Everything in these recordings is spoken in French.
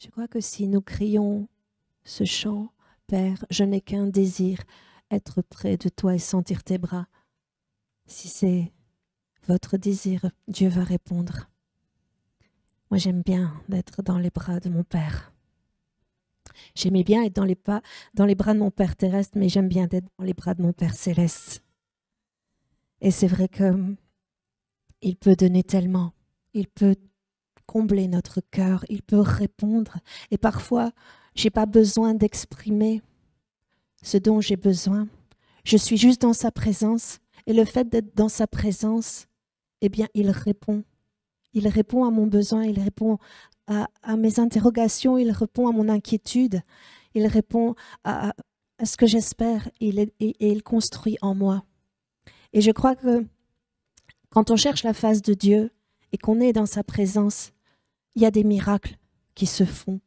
Je crois que si nous crions ce chant, Père, je n'ai qu'un désir, être près de toi et sentir tes bras. Si c'est votre désir, Dieu va répondre. Moi, j'aime bien d'être dans les bras de mon Père. J'aimais bien être dans les bras de mon Père terrestre, mais j'aime bien être dans les bras de mon Père céleste. Et c'est vrai qu'il peut donner tellement, il peut combler notre cœur, il peut répondre. Et parfois, je n'ai pas besoin d'exprimer ce dont j'ai besoin. Je suis juste dans sa présence. Et le fait d'être dans sa présence, eh bien, il répond. Il répond à mon besoin, il répond à mes interrogations, il répond à mon inquiétude, il répond à ce que j'espère et il construit en moi. Et je crois que quand on cherche la face de Dieu et qu'on est dans sa présence, il y a des miracles qui se font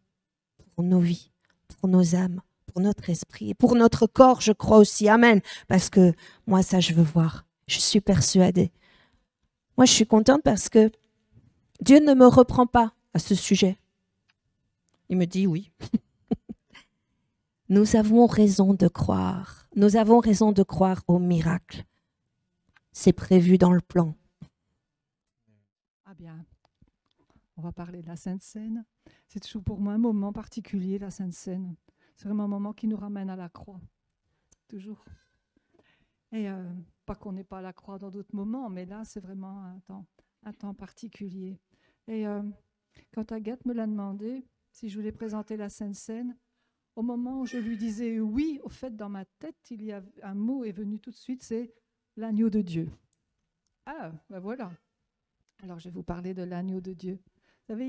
pour nos vies, pour nos âmes, pour notre esprit et pour notre corps, je crois aussi. Amen. Parce que moi, ça, je veux voir. Je suis persuadée. Moi, je suis contente parce que Dieu ne me reprend pas à ce sujet. Il me dit oui. Nous avons raison de croire. Nous avons raison de croire au miracle. C'est prévu dans le plan. Ah bien, on va parler de la Sainte Seine. C'est toujours pour moi un moment particulier, la Sainte Seine. C'est vraiment un moment qui nous ramène à la croix, toujours. Et pas qu'on n'ait pas à la croix dans d'autres moments, mais là, c'est vraiment un temps particulier. Et quand Agathe me l'a demandé, si je voulais présenter la Sainte Seine, au moment où je lui disais oui, au fait, dans ma tête, il y a un mot est venu tout de suite, c'est l'agneau de Dieu. Ah, ben voilà. Alors, je vais vous parler de l'agneau de Dieu. Vous savez,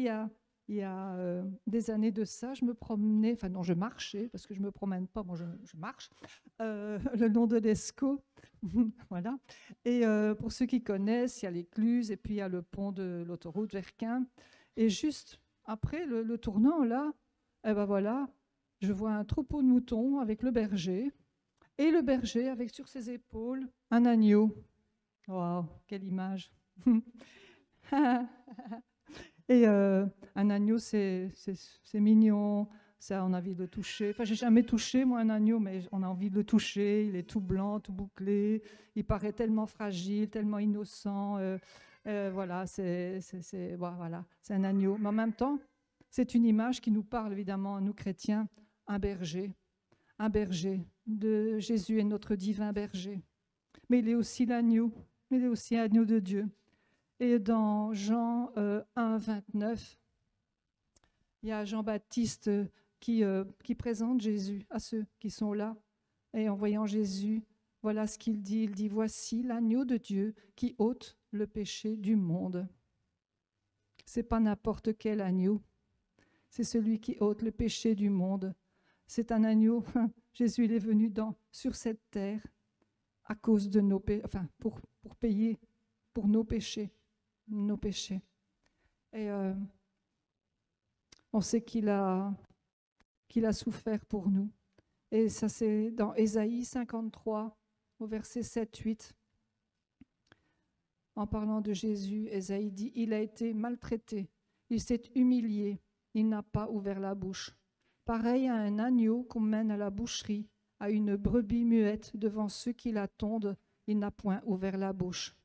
il y a des années de ça, je me promenais, enfin non, je marchais, parce que je ne me promène pas, moi je marche, le long de l'Escaut. Voilà. Et pour ceux qui connaissent, il y a l'écluse et puis il y a le pont de l'autoroute vers Quin. Et juste après le tournant, là, eh ben voilà, je vois un troupeau de moutons avec le berger, et le berger avec sur ses épaules un agneau. Waouh, quelle image! Et un agneau, c'est mignon, ça, on a envie de le toucher. Enfin, j'ai jamais touché, moi, un agneau, mais on a envie de le toucher. Il est tout blanc, tout bouclé. Il paraît tellement fragile, tellement innocent. Voilà, voilà, c'est un agneau. Mais en même temps, c'est une image qui nous parle, évidemment, à nous chrétiens, un berger. Un berger. De Jésus est notre divin berger. Mais il est aussi l'agneau. Il est aussi l'agneau de Dieu. Et dans Jean 1, 29, il y a Jean-Baptiste qui présente Jésus à ceux qui sont là. Et en voyant Jésus, voilà ce qu'il dit. Il dit, voici l'agneau de Dieu qui ôte le péché du monde. Ce n'est pas n'importe quel agneau. C'est celui qui ôte le péché du monde. C'est un agneau. Jésus il est venu sur cette terre à cause de nos péchés, enfin pour payer pour nos péchés. Et on sait qu'il a souffert pour nous. Et ça, c'est dans Ésaïe 53, au verset 7-8. En parlant de Jésus, Ésaïe dit, il a été maltraité, il s'est humilié, il n'a pas ouvert la bouche. Pareil à un agneau qu'on mène à la boucherie, à une brebis muette devant ceux qui la tondent, il n'a point ouvert la bouche.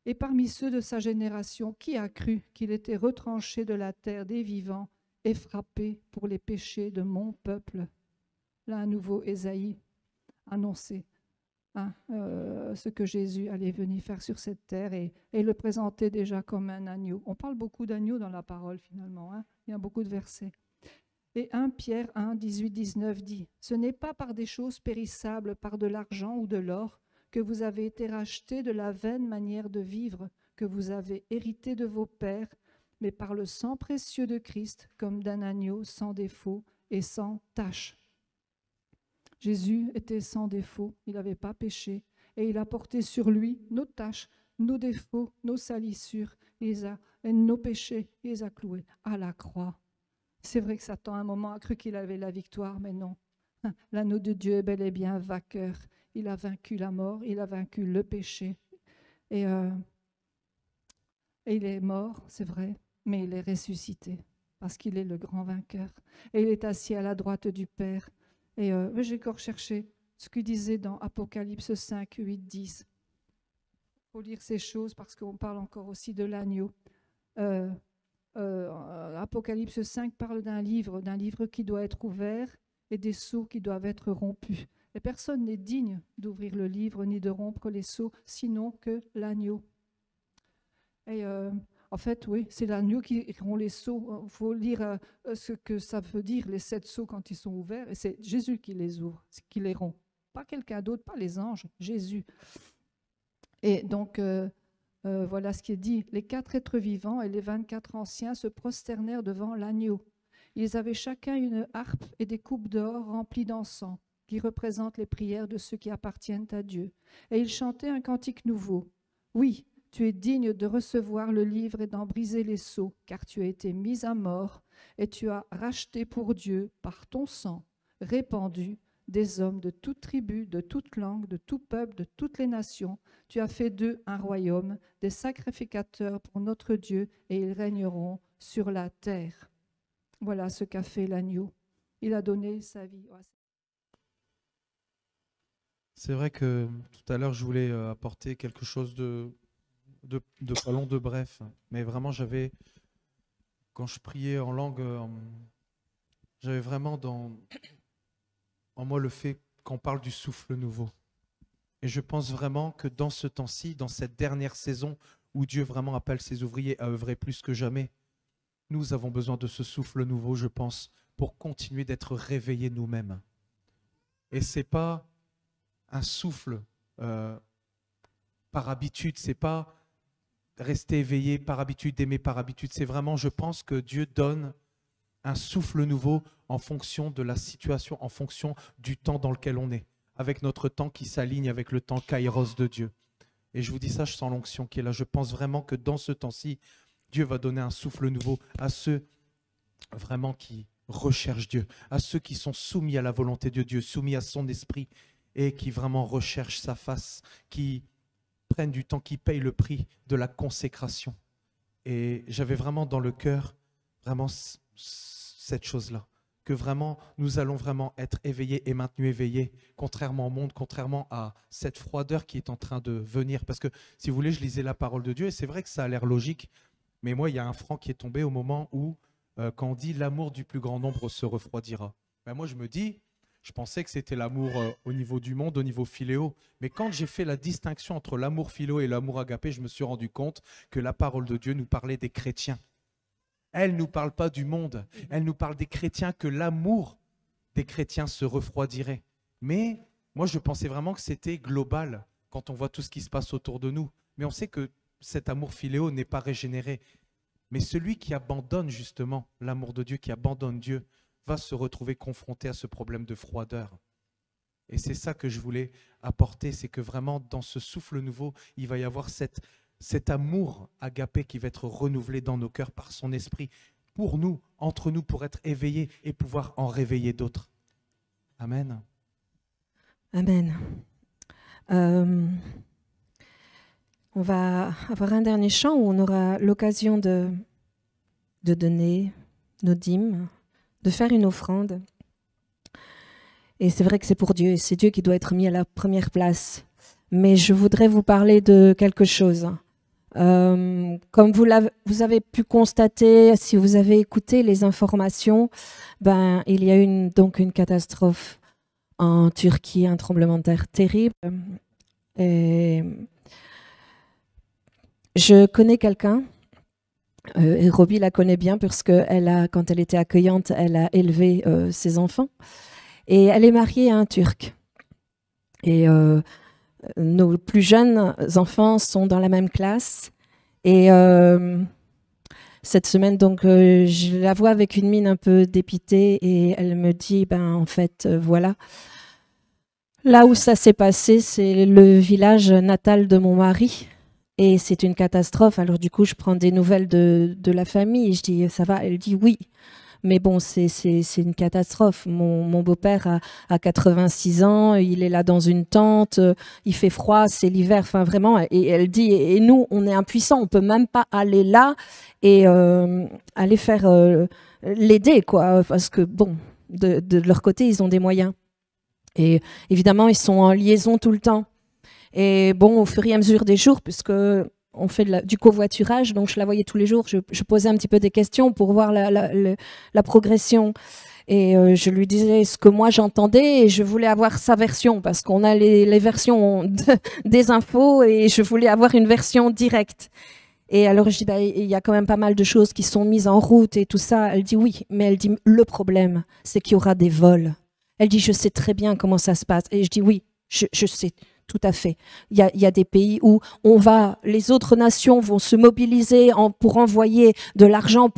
Et parmi ceux de sa génération, qui a cru qu'il était retranché de la terre des vivants et frappé pour les péchés de mon peuple? Là, à nouveau, Ésaïe annonçait ce que Jésus allait venir faire sur cette terre et le présenter déjà comme un agneau. On parle beaucoup d'agneaux dans la parole finalement, il y a beaucoup de versets. Et 1 Pierre 1, 18, 19 dit, « Ce n'est pas par des choses périssables, par de l'argent ou de l'or, que vous avez été rachetés de la vaine manière de vivre que vous avez hérité de vos pères, mais par le sang précieux de Christ, comme d'un agneau sans défaut et sans tache. » Jésus était sans défaut, il n'avait pas péché, et il a porté sur lui nos taches, nos défauts, nos salissures, et nos péchés, il les a cloués à la croix. C'est vrai que Satan, à un moment, a cru qu'il avait la victoire, mais non. L'agneau de Dieu est bel et bien vainqueur. Il a vaincu la mort, il a vaincu le péché. Et il est mort, c'est vrai, mais il est ressuscité parce qu'il est le grand vainqueur. Et il est assis à la droite du Père. Et j'ai encore cherché ce qu'il disait dans Apocalypse 5, 8, 10. Il faut lire ces choses parce qu'on parle encore aussi de l'agneau. Apocalypse 5 parle d'un livre qui doit être ouvert et des sceaux qui doivent être rompus. Et personne n'est digne d'ouvrir le livre ni de rompre les sceaux, sinon que l'agneau. Et en fait, oui, c'est l'agneau qui rompt les sceaux. Il faut lire ce que ça veut dire, les 7 sceaux quand ils sont ouverts. Et c'est Jésus qui les ouvre, qui les rompt. Pas quelqu'un d'autre, pas les anges, Jésus. Et donc, voilà ce qui est dit. Les 4 êtres vivants et les 24 anciens se prosternèrent devant l'agneau. Ils avaient chacun une harpe et des coupes d'or remplies d'encens, qui représentent les prières de ceux qui appartiennent à Dieu. Et ils chantaient un cantique nouveau. Oui, tu es digne de recevoir le livre et d'en briser les sceaux, car tu as été mis à mort et tu as racheté pour Dieu, par ton sang, répandu, des hommes de toute tribu, de toute langue, de tout peuple, de toutes les nations. Tu as fait d'eux un royaume, des sacrificateurs pour notre Dieu, et ils régneront sur la terre. Voilà ce qu'a fait l'agneau. Il a donné sa vie. C'est vrai que tout à l'heure, je voulais apporter quelque chose de pas long, de bref. Mais vraiment, quand je priais en langue, j'avais vraiment en moi le fait qu'on parle du souffle nouveau. Et je pense vraiment que dans ce temps-ci, dans cette dernière saison où Dieu vraiment appelle ses ouvriers à œuvrer plus que jamais, nous avons besoin de ce souffle nouveau, je pense, pour continuer d'être réveillés nous-mêmes. Et ce n'est pas un souffle par habitude, ce n'est pas rester éveillé par habitude, aimer par habitude. C'est vraiment, je pense que Dieu donne un souffle nouveau en fonction de la situation, en fonction du temps dans lequel on est, avec notre temps qui s'aligne avec le temps kairos de Dieu. Et je vous dis ça, je sens l'onction qui est là. Je pense vraiment que dans ce temps-ci, Dieu va donner un souffle nouveau à ceux vraiment qui recherchent Dieu, à ceux qui sont soumis à la volonté de Dieu, soumis à son esprit et qui vraiment recherchent sa face, qui prennent du temps, qui payent le prix de la consécration. Et j'avais vraiment dans le cœur vraiment cette chose-là, que vraiment nous allons vraiment être éveillés et maintenus éveillés, contrairement au monde, contrairement à cette froideur qui est en train de venir. Parce que si vous voulez, je lisais la parole de Dieu et c'est vrai que ça a l'air logique, mais moi il y a un franc qui est tombé au moment où quand on dit l'amour du plus grand nombre se refroidira. Ben moi je me dis, je pensais que c'était l'amour au niveau du monde, au niveau philéo, mais quand j'ai fait la distinction entre l'amour philéo et l'amour agapé, je me suis rendu compte que la parole de Dieu nous parlait des chrétiens. Elle ne nous parle pas du monde, elle nous parle des chrétiens, que l'amour des chrétiens se refroidirait. Mais moi, je pensais vraiment que c'était global quand on voit tout ce qui se passe autour de nous. Mais on sait que cet amour philéo n'est pas régénéré. Mais celui qui abandonne justement l'amour de Dieu, qui abandonne Dieu, va se retrouver confronté à ce problème de froideur. Et c'est ça que je voulais apporter, c'est que vraiment dans ce souffle nouveau, il va y avoir cet amour agapé qui va être renouvelé dans nos cœurs par son esprit, pour nous, entre nous, pour être éveillés et pouvoir en réveiller d'autres. Amen. Amen. On va avoir un dernier chant où on aura l'occasion de donner nos dîmes, de faire une offrande. Et c'est vrai que c'est pour Dieu, et c'est Dieu qui doit être mis à la première place. Mais je voudrais vous parler de quelque chose. Comme vous avez pu constater, si vous avez écouté les informations, il y a eu donc une catastrophe en Turquie, un tremblement de terre terrible. Et je connais quelqu'un, et Roby la connaît bien, parce que quand elle était accueillante, elle a élevé ses enfants. Et elle est mariée à un Turc. Et nos plus jeunes enfants sont dans la même classe. Et cette semaine, donc, je la vois avec une mine un peu dépitée et elle me dit, en fait, voilà. Là où ça s'est passé, c'est le village natal de mon mari. Et c'est une catastrophe. Alors du coup, je prends des nouvelles de la famille. Je dis, ça va? Elle dit oui. Mais bon, c'est une catastrophe. Mon beau-père a 86 ans, il est là dans une tente, il fait froid, c'est l'hiver, enfin vraiment. Et elle dit, et nous, on est impuissants, on peut même pas aller là et aller faire l'aider, quoi, parce que bon, de leur côté, ils ont des moyens. Et évidemment, ils sont en liaison tout le temps. Et bon, au fur et à mesure des jours, puisque on fait du covoiturage, donc je la voyais tous les jours, je posais un petit peu des questions pour voir la progression. Et je lui disais ce que moi j'entendais et je voulais avoir sa version parce qu'on a les versions des infos et je voulais avoir une version directe. Et alors je dis, bah, il y a quand même pas mal de choses qui sont mises en route et tout ça. Elle dit oui, mais elle dit le problème, c'est qu'il y aura des vols. Elle dit, je sais très bien comment ça se passe. Et je dis oui, je sais. Tout à fait. Il y a des pays où les autres nations vont se mobiliser pour envoyer de l'argent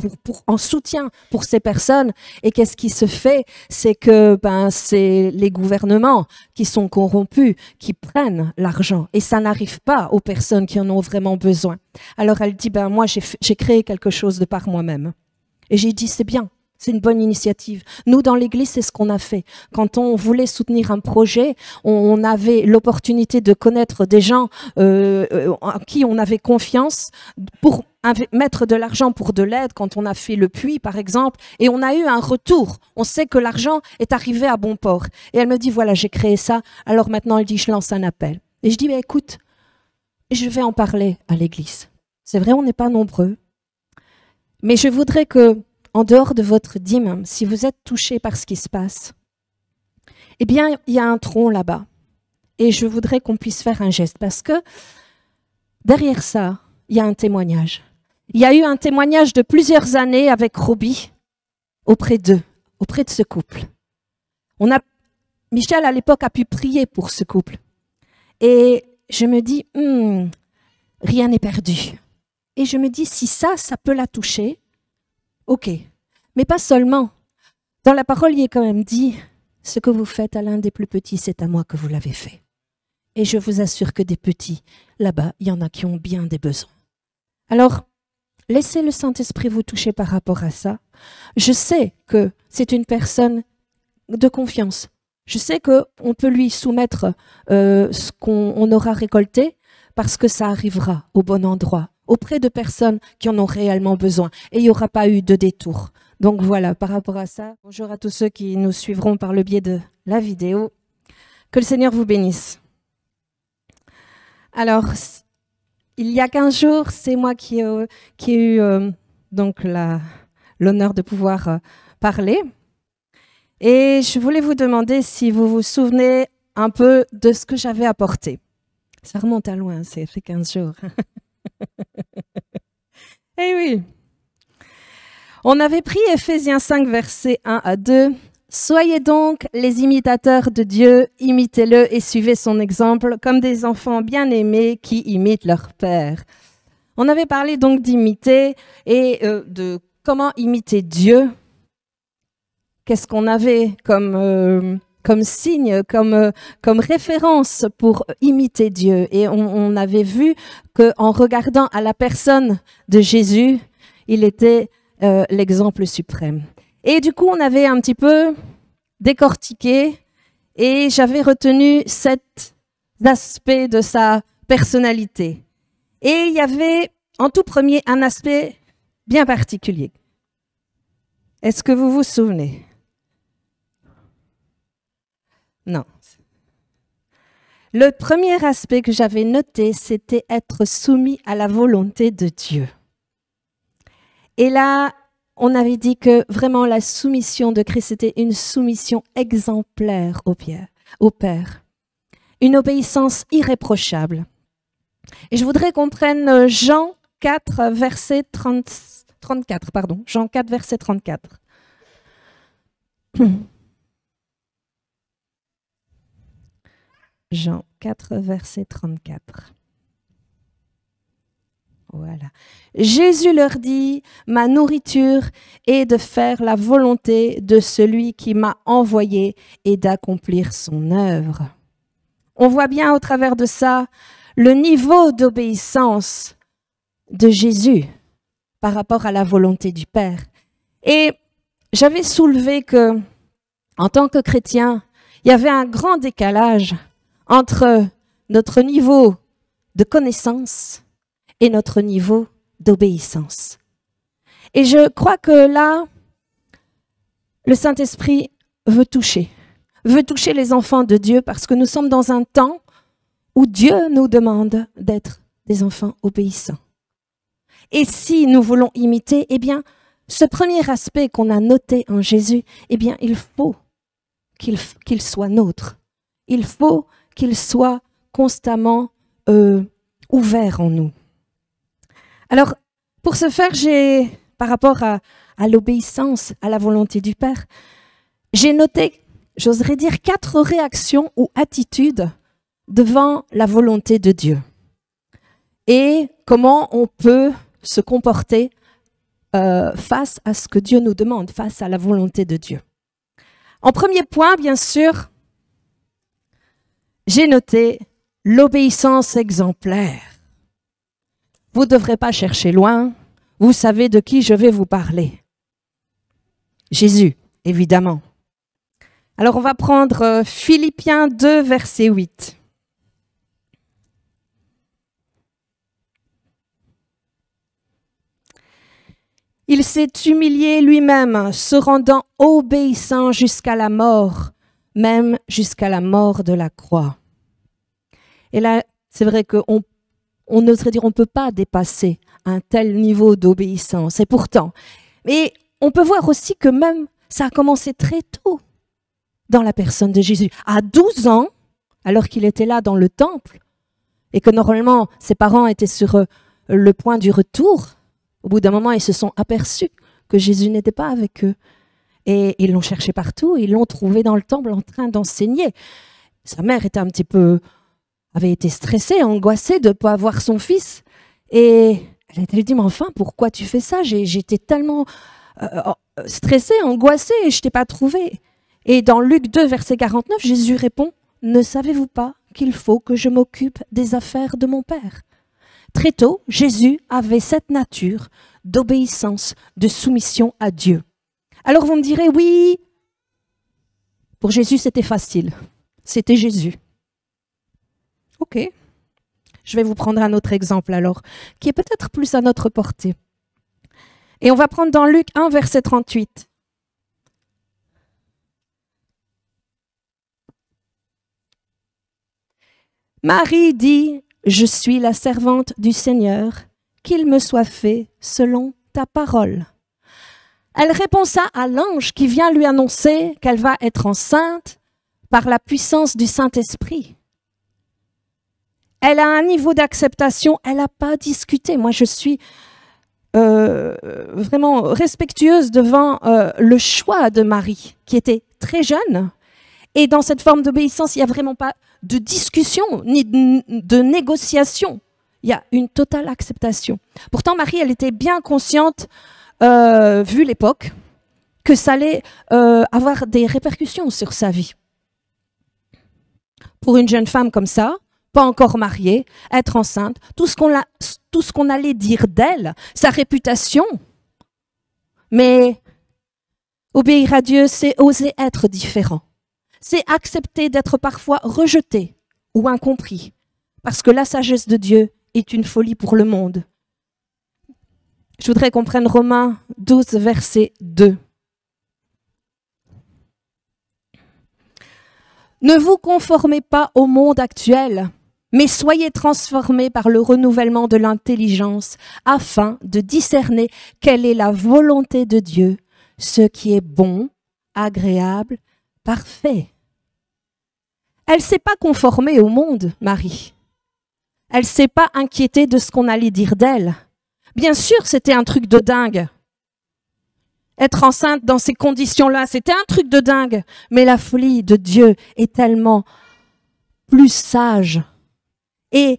en soutien pour ces personnes. Et qu'est-ce qui se fait? C'est que c'est les gouvernements qui sont corrompus, qui prennent l'argent. Et ça n'arrive pas aux personnes qui en ont vraiment besoin. Alors elle dit, moi j'ai créé quelque chose de par moi-même. Et j'ai dit, c'est bien. C'est une bonne initiative. Nous, dans l'Église, c'est ce qu'on a fait. Quand on voulait soutenir un projet, on avait l'opportunité de connaître des gens en qui on avait confiance pour mettre de l'argent pour de l'aide quand on a fait le puits, par exemple, et on a eu un retour. On sait que l'argent est arrivé à bon port. Et elle me dit, voilà, j'ai créé ça. Alors maintenant, elle dit, je lance un appel. Et je dis, écoute, je vais en parler à l'Église. C'est vrai, on n'est pas nombreux. Mais je voudrais que en dehors de votre dîme, si vous êtes touché par ce qui se passe, eh bien, il y a un tronc là-bas. Et je voudrais qu'on puisse faire un geste parce que derrière ça, il y a un témoignage. Il y a eu un témoignage de plusieurs années avec Robbie auprès de ce couple. Michel, à l'époque, a pu prier pour ce couple. Et je me dis, rien n'est perdu. Et je me dis, si ça peut la toucher, ok, mais pas seulement. Dans la parole, il est quand même dit, ce que vous faites à l'un des plus petits, c'est à moi que vous l'avez fait. Et je vous assure que des petits, là-bas, il y en a qui ont bien des besoins. Alors, laissez le Saint-Esprit vous toucher par rapport à ça. Je sais que c'est une personne de confiance. Je sais qu'on peut lui soumettre ce qu'on aura récolté parce que ça arrivera au bon endroit, auprès de personnes qui en ont réellement besoin. Et il n'y aura pas eu de détour. Donc voilà, par rapport à ça, bonjour à tous ceux qui nous suivront par le biais de la vidéo. Que le Seigneur vous bénisse. Alors, il y a 15 jours, c'est moi qui ai eu donc l'honneur de pouvoir parler. Et je voulais vous demander si vous vous souvenez un peu de ce que j'avais apporté. Ça remonte à loin, ça fait 15 jours. Eh oui. On avait pris Éphésiens 5, versets 1 à 2. Soyez donc les imitateurs de Dieu, imitez-le et suivez son exemple comme des enfants bien-aimés qui imitent leur père. On avait parlé donc d'imiter et de comment imiter Dieu. Qu'est-ce qu'on avait comme signe, comme référence pour imiter Dieu. Et on avait vu qu'en regardant à la personne de Jésus, il était l'exemple suprême. Et du coup, on avait un petit peu décortiqué et j'avais retenu 7 aspects de sa personnalité. Et il y avait en tout premier un aspect bien particulier. Est-ce que vous vous souvenez ? Non. Le premier aspect que j'avais noté, c'était être soumis à la volonté de Dieu. Et là, on avait dit que vraiment la soumission de Christ, c'était une soumission exemplaire au Père. Une obéissance irréprochable. Et je voudrais qu'on prenne Jean 4, verset 34. Pardon, Jean 4, verset 34. Jean 4, verset 34. Voilà. Jésus leur dit, ma nourriture est de faire la volonté de celui qui m'a envoyé et d'accomplir son œuvre. On voit bien au travers de ça le niveau d'obéissance de Jésus par rapport à la volonté du Père. Et j'avais soulevé que, en tant que chrétien, il y avait un grand décalage entre notre niveau de connaissance et notre niveau d'obéissance. Et je crois que là, le Saint-Esprit veut toucher les enfants de Dieu parce que nous sommes dans un temps où Dieu nous demande d'être des enfants obéissants. Et si nous voulons imiter, eh bien, ce premier aspect qu'on a noté en Jésus, eh bien, il faut qu'il soit nôtre. Il faut qu'il soit constamment ouvert en nous. Alors, pour ce faire, par rapport à l'obéissance, à la volonté du Père, j'ai noté, j'oserais dire, 4 réactions ou attitudes devant la volonté de Dieu. Et comment on peut se comporter face à ce que Dieu nous demande, face à la volonté de Dieu. En premier point, bien sûr, j'ai noté l'obéissance exemplaire. Vous ne devrez pas chercher loin, vous savez de qui je vais vous parler. Jésus, évidemment. Alors on va prendre Philippiens 2, verset 8. Il s'est humilié lui-même, se rendant obéissant jusqu'à la mort, même jusqu'à la mort de la croix. Et là, c'est vrai qu'on oserait dire qu'on ne peut pas dépasser un tel niveau d'obéissance. Et pourtant, mais on peut voir aussi que même ça a commencé très tôt dans la personne de Jésus. À 12 ans, alors qu'il était là dans le temple, et que normalement ses parents étaient sur le point du retour, au bout d'un moment, ils se sont aperçus que Jésus n'était pas avec eux. Et ils l'ont cherché partout, ils l'ont trouvé dans le temple en train d'enseigner. Sa mère avait été stressée, angoissée de ne pas voir son fils. Et elle lui dit, mais enfin, pourquoi tu fais ça? J'étais tellement stressée, angoissée, et je ne t'ai pas trouvé. Et dans Luc 2, verset 49, Jésus répond, ne savez-vous pas qu'il faut que je m'occupe des affaires de mon Père? Très tôt, Jésus avait cette nature d'obéissance, de soumission à Dieu. Alors vous me direz, oui, pour Jésus c'était facile, c'était Jésus. Ok, je vais vous prendre un autre exemple alors, qui est peut-être plus à notre portée. Et on va prendre dans Luc 1, verset 38. Marie dit, je suis la servante du Seigneur, qu'il me soit fait selon ta parole. Elle répond ça à l'ange qui vient lui annoncer qu'elle va être enceinte par la puissance du Saint-Esprit. Elle a un niveau d'acceptation, elle n'a pas discuté. Moi, je suis vraiment respectueuse devant le choix de Marie, qui était très jeune. Et dans cette forme d'obéissance, il n'y a vraiment pas de discussion ni de négociation. Il y a une totale acceptation. Pourtant, Marie, elle était bien consciente, vu l'époque, que ça allait avoir des répercussions sur sa vie. Pour une jeune femme comme ça, pas encore mariée, être enceinte, tout ce qu'on allait dire d'elle, sa réputation. Mais obéir à Dieu, c'est oser être différent. C'est accepter d'être parfois rejeté ou incompris, parce que la sagesse de Dieu est une folie pour le monde. Je voudrais qu'on prenne Romains 12, verset 2. Ne vous conformez pas au monde actuel, mais soyez transformés par le renouvellement de l'intelligence, afin de discerner quelle est la volonté de Dieu, ce qui est bon, agréable, parfait. Elle ne s'est pas conformée au monde, Marie. Elle ne s'est pas inquiétée de ce qu'on allait dire d'elle. Bien sûr, c'était un truc de dingue. Être enceinte dans ces conditions-là, c'était un truc de dingue. Mais la folie de Dieu est tellement plus sage. Et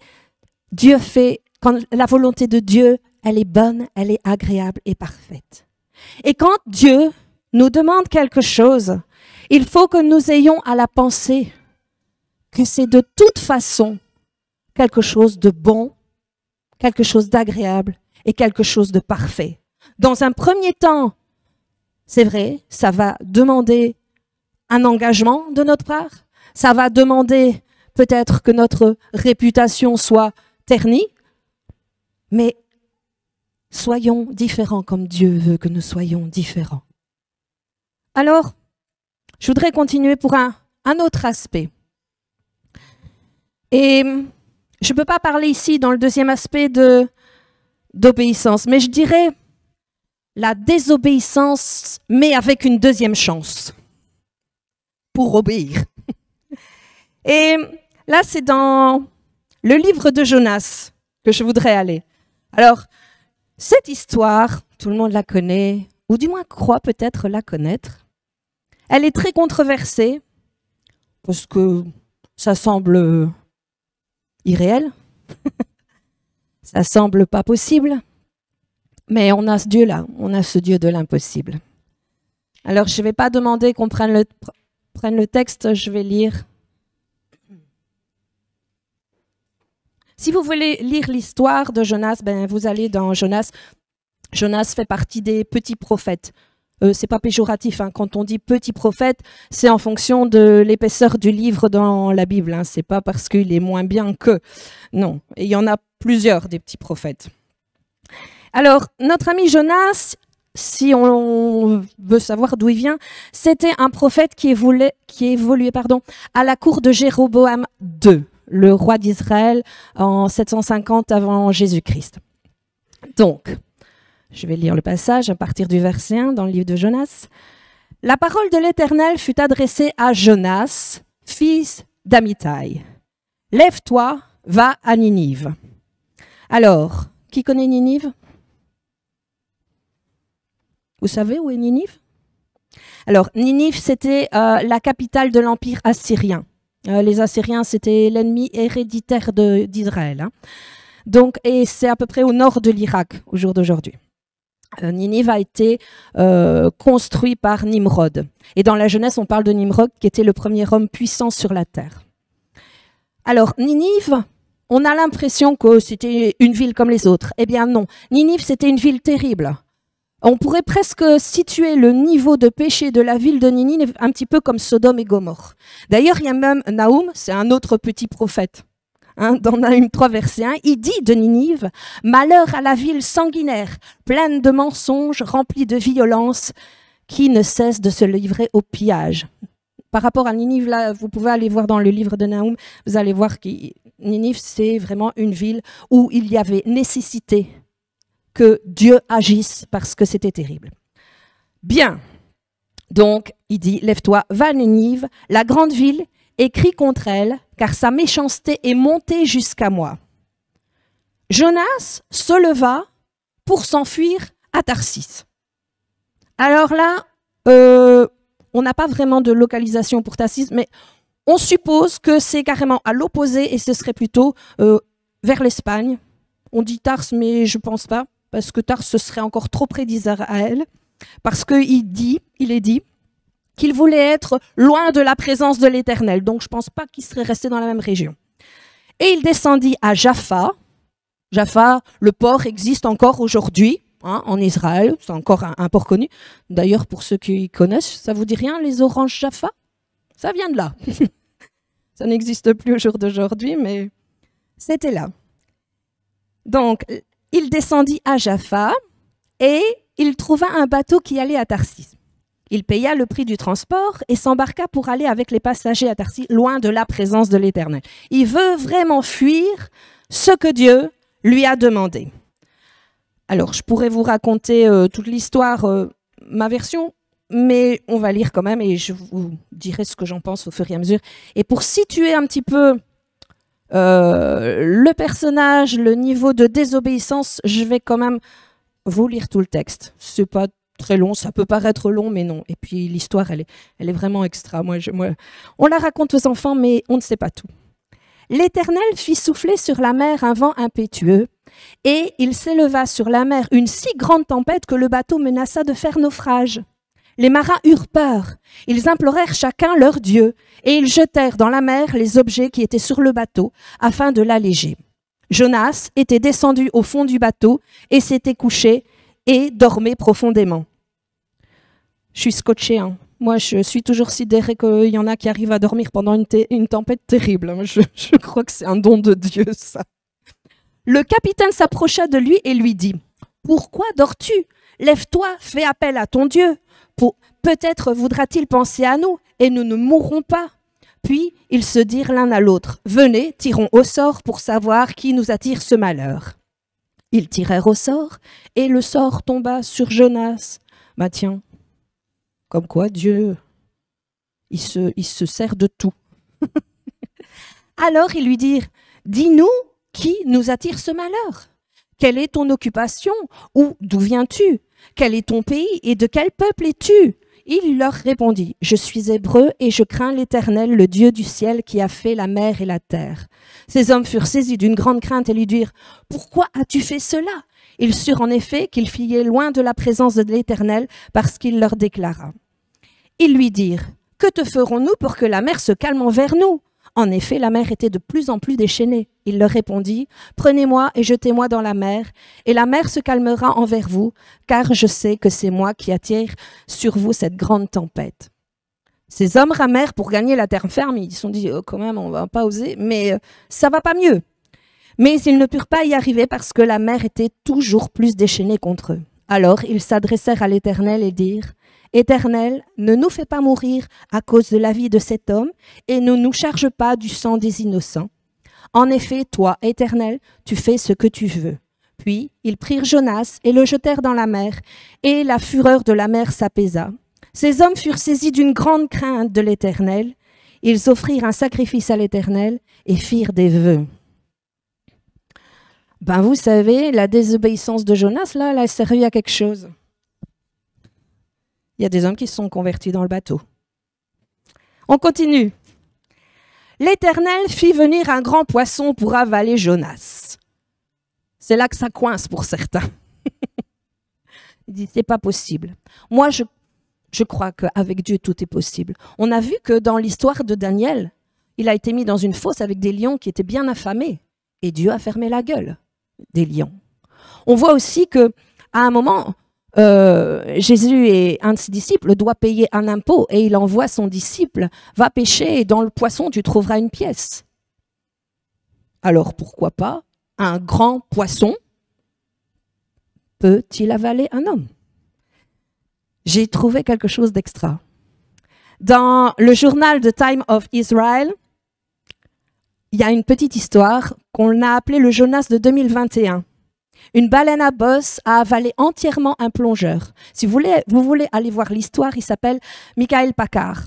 Dieu fait, quand la volonté de Dieu, elle est bonne, elle est agréable et parfaite. Et quand Dieu nous demande quelque chose, il faut que nous ayons à la pensée que c'est de toute façon quelque chose de bon, quelque chose d'agréable et quelque chose de parfait. Dans un premier temps, c'est vrai, ça va demander un engagement de notre part, ça va demander peut-être que notre réputation soit ternie, mais soyons différents comme Dieu veut que nous soyons différents. Alors, je voudrais continuer pour un autre aspect. Et je ne peux pas parler ici dans le deuxième aspect d'obéissance, mais je dirais la désobéissance, mais avec une deuxième chance pour obéir. Et là, c'est dans le livre de Jonas que je voudrais aller. Alors, cette histoire, tout le monde la connaît, ou du moins croit peut-être la connaître. Elle est très controversée, parce que ça semble irréel, ça semble pas possible, mais on a ce Dieu-là, on a ce Dieu de l'impossible. Alors, je ne vais pas demander qu'on prenne le texte, je vais lire. Si vous voulez lire l'histoire de Jonas, ben vous allez dans Jonas. Jonas fait partie des petits prophètes. C'est pas péjoratif, hein. Quand on dit petit prophète, c'est en fonction de l'épaisseur du livre dans la Bible. Hein. C'est pas parce qu'il est moins bien que. Non, et il y en a plusieurs des petits prophètes. Alors, notre ami Jonas, si on veut savoir d'où il vient, c'était un prophète qui évoluait à la cour de Jéroboam II, le roi d'Israël, en 750 avant Jésus-Christ. Donc, je vais lire le passage à partir du verset 1 dans le livre de Jonas. « La parole de l'Éternel fut adressée à Jonas, fils d'Amittai. Lève-toi, va à Ninive. » Alors, qui connaît Ninive? Vous savez où est Ninive? Alors, Ninive, c'était la capitale de l'Empire assyrien. Les Assyriens, c'était l'ennemi héréditaire d'Israël. Hein. Donc, et c'est à peu près au nord de l'Irak, au jour d'aujourd'hui. Ninive a été construit par Nimrod. Et dans la Genèse, on parle de Nimrod, qui était le premier homme puissant sur la terre. Alors, Ninive, on a l'impression que c'était une ville comme les autres. Eh bien non, Ninive, c'était une ville terrible. On pourrait presque situer le niveau de péché de la ville de Ninive un petit peu comme Sodome et Gomorrhe. D'ailleurs, il y a même Naoum, c'est un autre petit prophète. Dans Nahum 3, verset 1, il dit de Ninive « Malheur à la ville sanguinaire, pleine de mensonges, remplie de violence, qui ne cesse de se livrer au pillage. » Par rapport à Ninive, là, vous pouvez aller voir dans le livre de Nahum, vous allez voir que Ninive, c'est vraiment une ville où il y avait nécessité que Dieu agisse parce que c'était terrible. Bien, donc il dit « Lève-toi, va à Ninive, la grande ville, et crie contre elle, car sa méchanceté est montée jusqu'à moi. » Jonas se leva pour s'enfuir à Tarsis. Alors là, on n'a pas vraiment de localisation pour Tarsis, mais on suppose que c'est carrément à l'opposé et ce serait plutôt vers l'Espagne. On dit Tars, mais je ne pense pas, parce que Tars, ce serait encore trop près d'Israël, parce qu'il est dit qu'il voulait être loin de la présence de l'Éternel. Donc, je ne pense pas qu'il serait resté dans la même région. Et il descendit à Jaffa. Jaffa, le port existe encore aujourd'hui en Israël. C'est encore un port connu. D'ailleurs, pour ceux qui connaissent, ça vous dit rien, les oranges Jaffa? Ça vient de là. Ça n'existe plus au jour d'aujourd'hui, mais c'était là. Donc, il descendit à Jaffa et il trouva un bateau qui allait à Tarsis. Il paya le prix du transport et s'embarqua pour aller avec les passagers à Tarsis, loin de la présence de l'Éternel. Il veut vraiment fuir ce que Dieu lui a demandé. Alors, je pourrais vous raconter toute l'histoire, ma version, mais on va lire quand même et je vous dirai ce que j'en pense au fur et à mesure. Et pour situer un petit peu le personnage, le niveau de désobéissance, je vais quand même vous lire tout le texte. C'est pas très long, ça peut paraître long, mais non. Et puis l'histoire, elle est vraiment extra. On la raconte aux enfants, mais on ne sait pas tout. L'Éternel fit souffler sur la mer un vent impétueux, et il s'éleva sur la mer une si grande tempête que le bateau menaça de faire naufrage. Les marins eurent peur. Ils implorèrent chacun leur Dieu, et ils jetèrent dans la mer les objets qui étaient sur le bateau, afin de l'alléger. Jonas était descendu au fond du bateau et s'était couché et dormait profondément. Je suis scotchée, hein. Moi, je suis toujours sidérée qu'il y en a qui arrivent à dormir pendant une tempête terrible. Je crois que c'est un don de Dieu, ça. Le capitaine s'approcha de lui et lui dit « Pourquoi dors-tu? Lève-toi, fais appel à ton Dieu. peut-être voudra-t-il penser à nous et nous ne mourrons pas. Puis ils se dirent l'un à l'autre, venez, tirons au sort pour savoir qui nous attire ce malheur. Ils tirèrent au sort et le sort tomba sur Jonas. Bah tiens, comme quoi Dieu, il se sert de tout. Alors ils lui dirent, dis-nous qui nous attire ce malheur. Quelle est ton occupation ou d'où viens-tu? Quel est ton pays et de quel peuple es-tu? Il leur répondit, je suis hébreu et je crains l'Éternel, le Dieu du ciel qui a fait la mer et la terre. Ces hommes furent saisis d'une grande crainte et lui dirent, pourquoi as-tu fait cela? Ils surent en effet qu'ils fuyaient loin de la présence de l'Éternel parce qu'il leur déclara. Ils lui dirent, que te ferons-nous pour que la mer se calme envers nous? En effet, la mer était de plus en plus déchaînée. Il leur répondit, prenez-moi et jetez-moi dans la mer, et la mer se calmera envers vous, car je sais que c'est moi qui attire sur vous cette grande tempête. Ces hommes ramèrent pour gagner la terre ferme. Ils se sont dit, oh, quand même, on va pas oser, mais ça va pas mieux. Mais ils ne purent pas y arriver parce que la mer était toujours plus déchaînée contre eux. Alors ils s'adressèrent à l'Éternel et dirent, Éternel, ne nous fais pas mourir à cause de la vie de cet homme et ne nous charge pas du sang des innocents. En effet, toi, Éternel, tu fais ce que tu veux. Puis ils prirent Jonas et le jetèrent dans la mer, et la fureur de la mer s'apaisa. Ces hommes furent saisis d'une grande crainte de l'Éternel. Ils offrirent un sacrifice à l'Éternel et firent des vœux. Ben vous savez, la désobéissance de Jonas, là, elle a servi à quelque chose. Il y a des hommes qui se sont convertis dans le bateau. On continue. L'Éternel fit venir un grand poisson pour avaler Jonas. C'est là que ça coince pour certains. Il dit, c'est pas possible. Moi, je crois qu'avec Dieu, tout est possible. On a vu que dans l'histoire de Daniel, il a été mis dans une fosse avec des lions qui étaient bien affamés. Et Dieu a fermé la gueule des lions. On voit aussi qu'à un moment, Jésus et un de ses disciples doit payer un impôt et il envoie son disciple, va pêcher et dans le poisson tu trouveras une pièce. Alors pourquoi pas un grand poisson peut-il avaler un homme? J'ai trouvé quelque chose d'extra. Dans le journal The Time of Israel, il y a une petite histoire qu'on a appelée le Jonas de 2021. Une baleine à bosse a avalé entièrement un plongeur. Si vous voulez aller voir l'histoire, il s'appelle Michael Packard.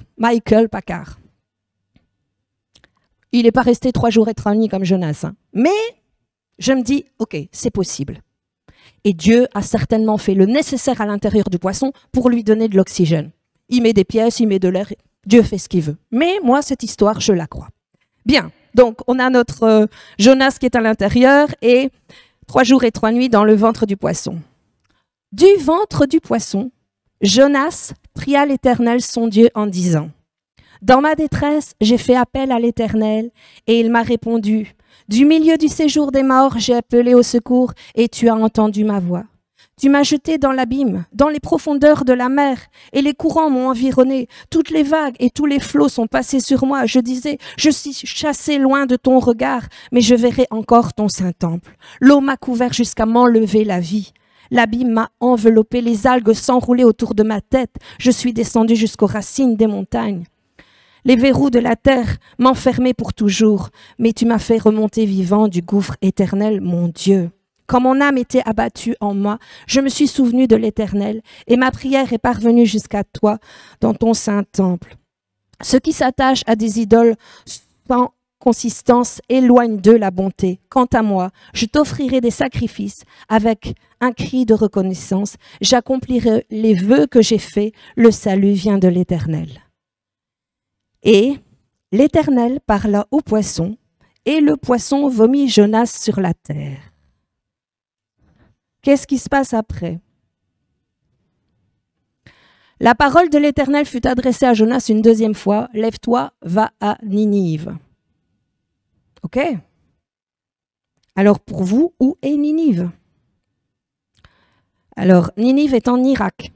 Il n'est pas resté 3 jours et 3 nuits comme Jonas. Hein. Mais je me dis, ok, c'est possible. Et Dieu a certainement fait le nécessaire à l'intérieur du poisson pour lui donner de l'oxygène. Il met des pièces, il met de l'air. Dieu fait ce qu'il veut. Mais moi, cette histoire, je la crois. Bien, donc on a notre Jonas qui est à l'intérieur et 3 jours et 3 nuits dans le ventre du poisson. Du ventre du poisson, Jonas pria l'Éternel son Dieu en disant, « Dans ma détresse, j'ai fait appel à l'Éternel et il m'a répondu. Du milieu du séjour des morts, j'ai appelé au secours et tu as entendu ma voix. Tu m'as jeté dans l'abîme, dans les profondeurs de la mer, et les courants m'ont environné. Toutes les vagues et tous les flots sont passés sur moi. Je disais, je suis chassé loin de ton regard, mais je verrai encore ton saint temple. L'eau m'a couvert jusqu'à m'enlever la vie. L'abîme m'a enveloppé, les algues s'enroulaient autour de ma tête. Je suis descendu jusqu'aux racines des montagnes. Les verrous de la terre m'enfermaient pour toujours, mais tu m'as fait remonter vivant du gouffre éternel, mon Dieu. Quand mon âme était abattue en moi, je me suis souvenu de l'Éternel et ma prière est parvenue jusqu'à toi dans ton saint temple. Ceux qui s'attachent à des idoles sans consistance éloignent d'eux la bonté. Quant à moi, je t'offrirai des sacrifices avec un cri de reconnaissance. J'accomplirai les vœux que j'ai faits. Le salut vient de l'Éternel. Et l'Éternel parla au poisson et le poisson vomit Jonas sur la terre. Qu'est-ce qui se passe après? La parole de l'Éternel fut adressée à Jonas une deuxième fois. Lève-toi, va à Ninive. OK? Alors pour vous, où est Ninive? Alors Ninive est en Irak.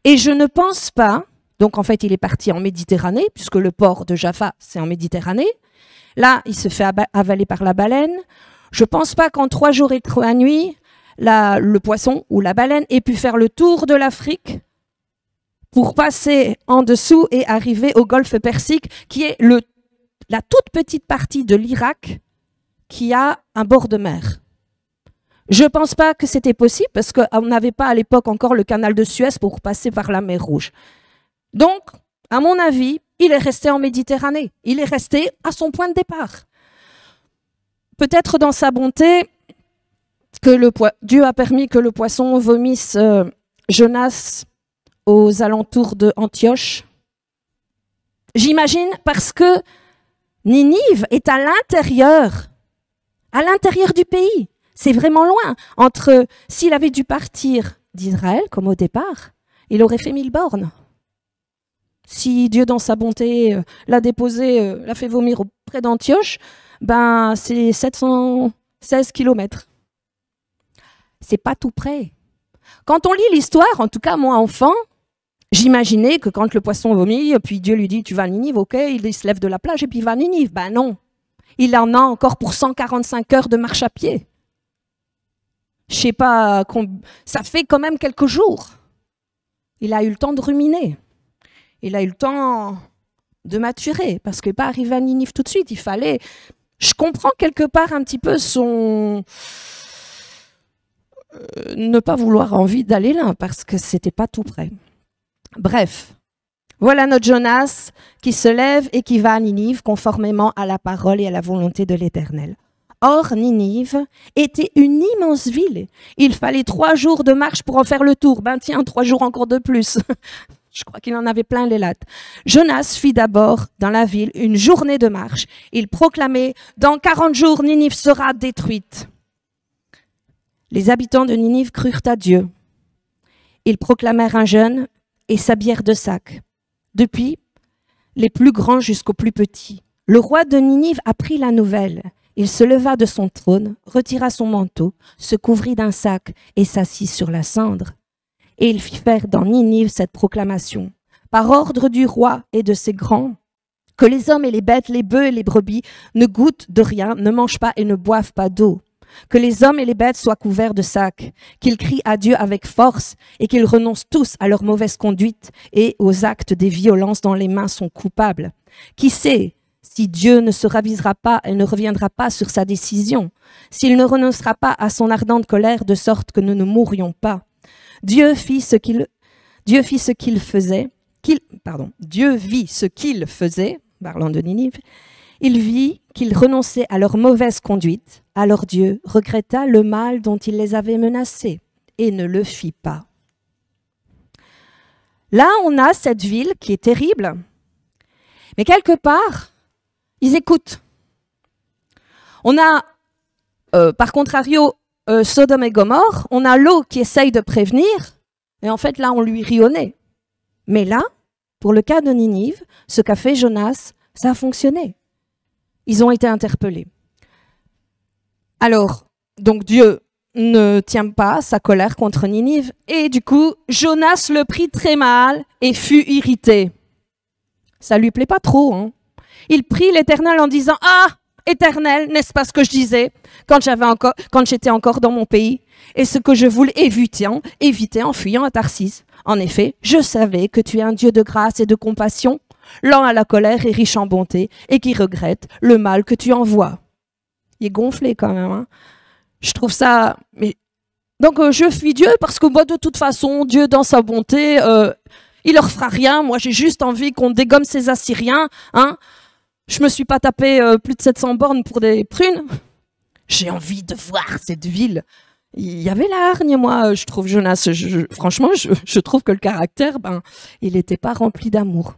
Et je ne pense pas, donc en fait il est parti en Méditerranée, puisque le port de Jaffa c'est en Méditerranée. Là il se fait avaler par la baleine. Je ne pense pas qu'en 3 jours et 3 nuits, le poisson ou la baleine ait pu faire le tour de l'Afrique pour passer en dessous et arriver au golfe Persique, qui est la toute petite partie de l'Irak qui a un bord de mer. Je ne pense pas que c'était possible parce qu'on n'avait pas à l'époque encore le canal de Suez pour passer par la mer Rouge. Donc, à mon avis, il est resté en Méditerranée. Il est resté à son point de départ. Peut-être dans sa bonté, Dieu a permis que le poisson vomisse Jonas aux alentours de Antioche. J'imagine parce que Ninive est à l'intérieur du pays. C'est vraiment loin. S'il avait dû partir d'Israël, comme au départ, il aurait fait 1000 bornes. Si Dieu, dans sa bonté, l'a déposé, l'a fait vomir près d'Antioche, ben, c'est 716 kilomètres. C'est pas tout près. Quand on lit l'histoire, en tout cas moi enfant, j'imaginais que quand le poisson vomit, puis Dieu lui dit tu vas à Ninive, ok, il se lève de la plage et puis il va à Ninive. Ben non, il en a encore pour 145 heures de marche à pied. Je sais pas, ça fait quand même quelques jours. Il a eu le temps de ruminer. Il a eu le temps de maturer, parce qu'il n'est pas arrivé à Ninive tout de suite. Il fallait... Je comprends quelque part un petit peu son... ne pas vouloir envie d'aller là, parce que c'était pas tout près. Bref, voilà notre Jonas qui se lève et qui va à Ninive, conformément à la parole et à la volonté de l'Éternel. Or, Ninive était une immense ville. Il fallait 3 jours de marche pour en faire le tour. Ben tiens, 3 jours encore de plus. Je crois qu'il en avait plein les lattes. Jonas fit d'abord dans la ville une journée de marche. Il proclamait « Dans 40 jours, Ninive sera détruite ». Les habitants de Ninive crurent à Dieu. Ils proclamèrent un jeûne et s'habillèrent de sacs, depuis les plus grands jusqu'aux plus petits. Le roi de Ninive apprit la nouvelle. Il se leva de son trône, retira son manteau, se couvrit d'un sac et s'assit sur la cendre. Et il fit faire dans Ninive cette proclamation. Par ordre du roi et de ses grands, que les hommes et les bêtes, les bœufs et les brebis ne goûtent de rien, ne mangent pas et ne boivent pas d'eau. Que les hommes et les bêtes soient couverts de sacs, qu'ils crient à Dieu avec force et qu'ils renoncent tous à leur mauvaise conduite et aux actes des violences dont les mains sont coupables. Qui sait si Dieu ne se ravisera pas et ne reviendra pas sur sa décision, s'il ne renoncera pas à son ardente colère de sorte que nous ne mourrions pas. Dieu vit ce qu'il faisait, parlant de Ninive. Il vit qu'ils renonçaient à leur mauvaise conduite, alors Dieu regretta le mal dont il les avait menacés et ne le fit pas. Là, on a cette ville qui est terrible, mais quelque part, ils écoutent. On a, par contrario, Sodome et Gomorrhe, on a Lot qui essaye de prévenir, et en fait, là, on lui rit au nez. Mais là, pour le cas de Ninive, ce qu'a fait Jonas, ça a fonctionné. Ils ont été interpellés. Alors, donc Dieu ne tient pas sa colère contre Ninive, et du coup, Jonas le prit très mal et fut irrité. Ça lui plaît pas trop, hein. Il prie l'Éternel en disant « Ah, Éternel, n'est-ce pas ce que je disais quand j'étais encore dans mon pays et ce que je voulais éviter en fuyant à Tarsis. En effet, je savais que tu es un Dieu de grâce et de compassion, lent à la colère et riche en bonté, et qui regrette le mal que tu envoies. » Il est gonflé quand même. Hein. Je trouve ça... Donc je fuis Dieu parce que moi, de toute façon, Dieu, dans sa bonté, il leur fera rien. Moi, j'ai juste envie qu'on dégomme ces Assyriens. Hein. Je me suis pas tapé plus de 700 bornes pour des prunes. J'ai envie de voir cette ville. Il y avait la hargne, moi, je trouve, Jonas. Franchement, je trouve que le caractère, il n'était pas rempli d'amour.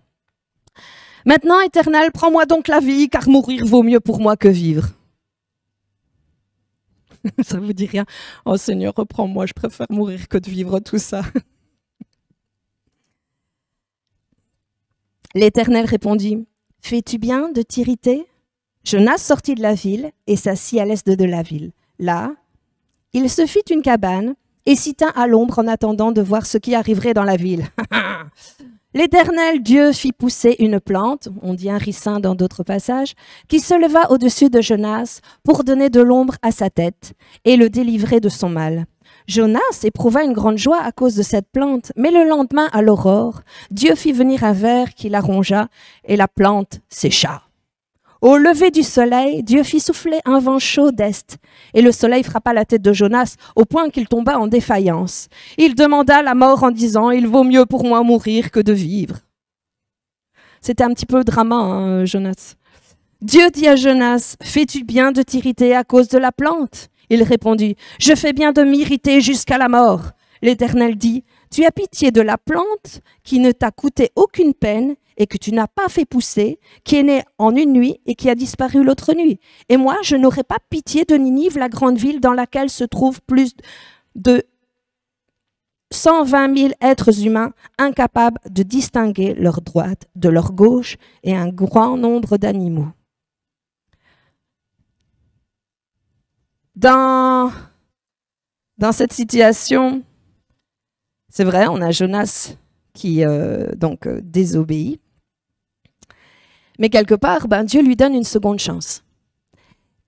Maintenant, Éternel, prends-moi donc la vie, car mourir vaut mieux pour moi que vivre. Ça vous dit rien? Oh Seigneur, reprends-moi, je préfère mourir que de vivre tout ça. L'Éternel répondit, « Fais-tu bien de t'irriter » Jonas sortit de la ville et s'assit à l'est de la ville. Là, il se fit une cabane et s'y tint à l'ombre en attendant de voir ce qui arriverait dans la ville. L'Éternel Dieu fit pousser une plante, on dit un ricin dans d'autres passages, qui se leva au-dessus de Jonas pour donner de l'ombre à sa tête et le délivrer de son mal. Jonas éprouva une grande joie à cause de cette plante, mais le lendemain, à l'aurore, Dieu fit venir un ver qui la rongea et la plante sécha. Au lever du soleil, Dieu fit souffler un vent chaud d'est, et le soleil frappa la tête de Jonas au point qu'il tomba en défaillance. Il demanda la mort en disant « Il vaut mieux pour moi mourir que de vivre ». C'était un petit peu drama, hein, Jonas. Dieu dit à Jonas « Fais-tu bien de t'irriter à cause de la plante ?» Il répondit « Je fais bien de m'irriter jusqu'à la mort. » L'Éternel dit « Tu as pitié de la plante qui ne t'a coûté aucune peine et que tu n'as pas fait pousser, qui est née en une nuit et qui a disparu l'autre nuit. Et moi, je n'aurai pas pitié de Ninive, la grande ville dans laquelle se trouvent plus de 120 000 êtres humains incapables de distinguer leur droite de leur gauche et un grand nombre d'animaux. » Dans cette situation, c'est vrai, on a Jonas qui désobéit. Mais quelque part, Dieu lui donne une seconde chance.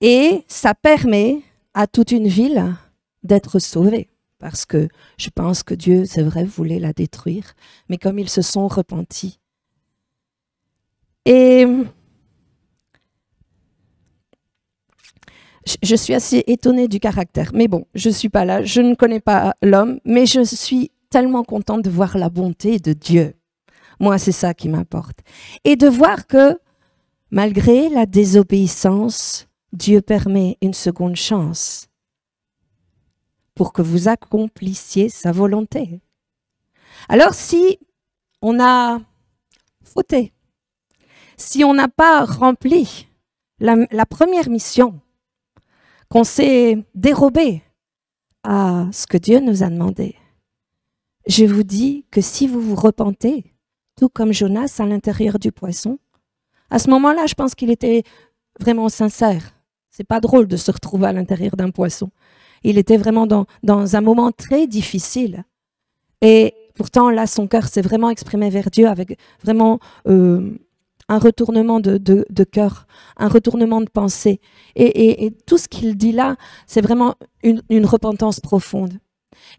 Et ça permet à toute une ville d'être sauvée. Parce que je pense que Dieu, c'est vrai, voulait la détruire. Mais comme ils se sont repentis. Et je suis assez étonnée du caractère. Mais bon, je ne suis pas là, je ne connais pas l'homme, mais je suis tellement contente de voir la bonté de Dieu. Moi, c'est ça qui m'importe. Et de voir que, malgré la désobéissance, Dieu permet une seconde chance pour que vous accomplissiez sa volonté. Alors, si on a fauté, si on n'a pas rempli la première mission, qu'on s'est dérobé à ce que Dieu nous a demandé, je vous dis que si vous vous repentez, tout comme Jonas à l'intérieur du poisson, à ce moment-là, je pense qu'il était vraiment sincère. C'est pas drôle de se retrouver à l'intérieur d'un poisson. Il était vraiment dans un moment très difficile. Et pourtant, là, son cœur s'est vraiment exprimé vers Dieu avec vraiment un retournement de cœur, un retournement de pensée. Et tout ce qu'il dit là, c'est vraiment une repentance profonde.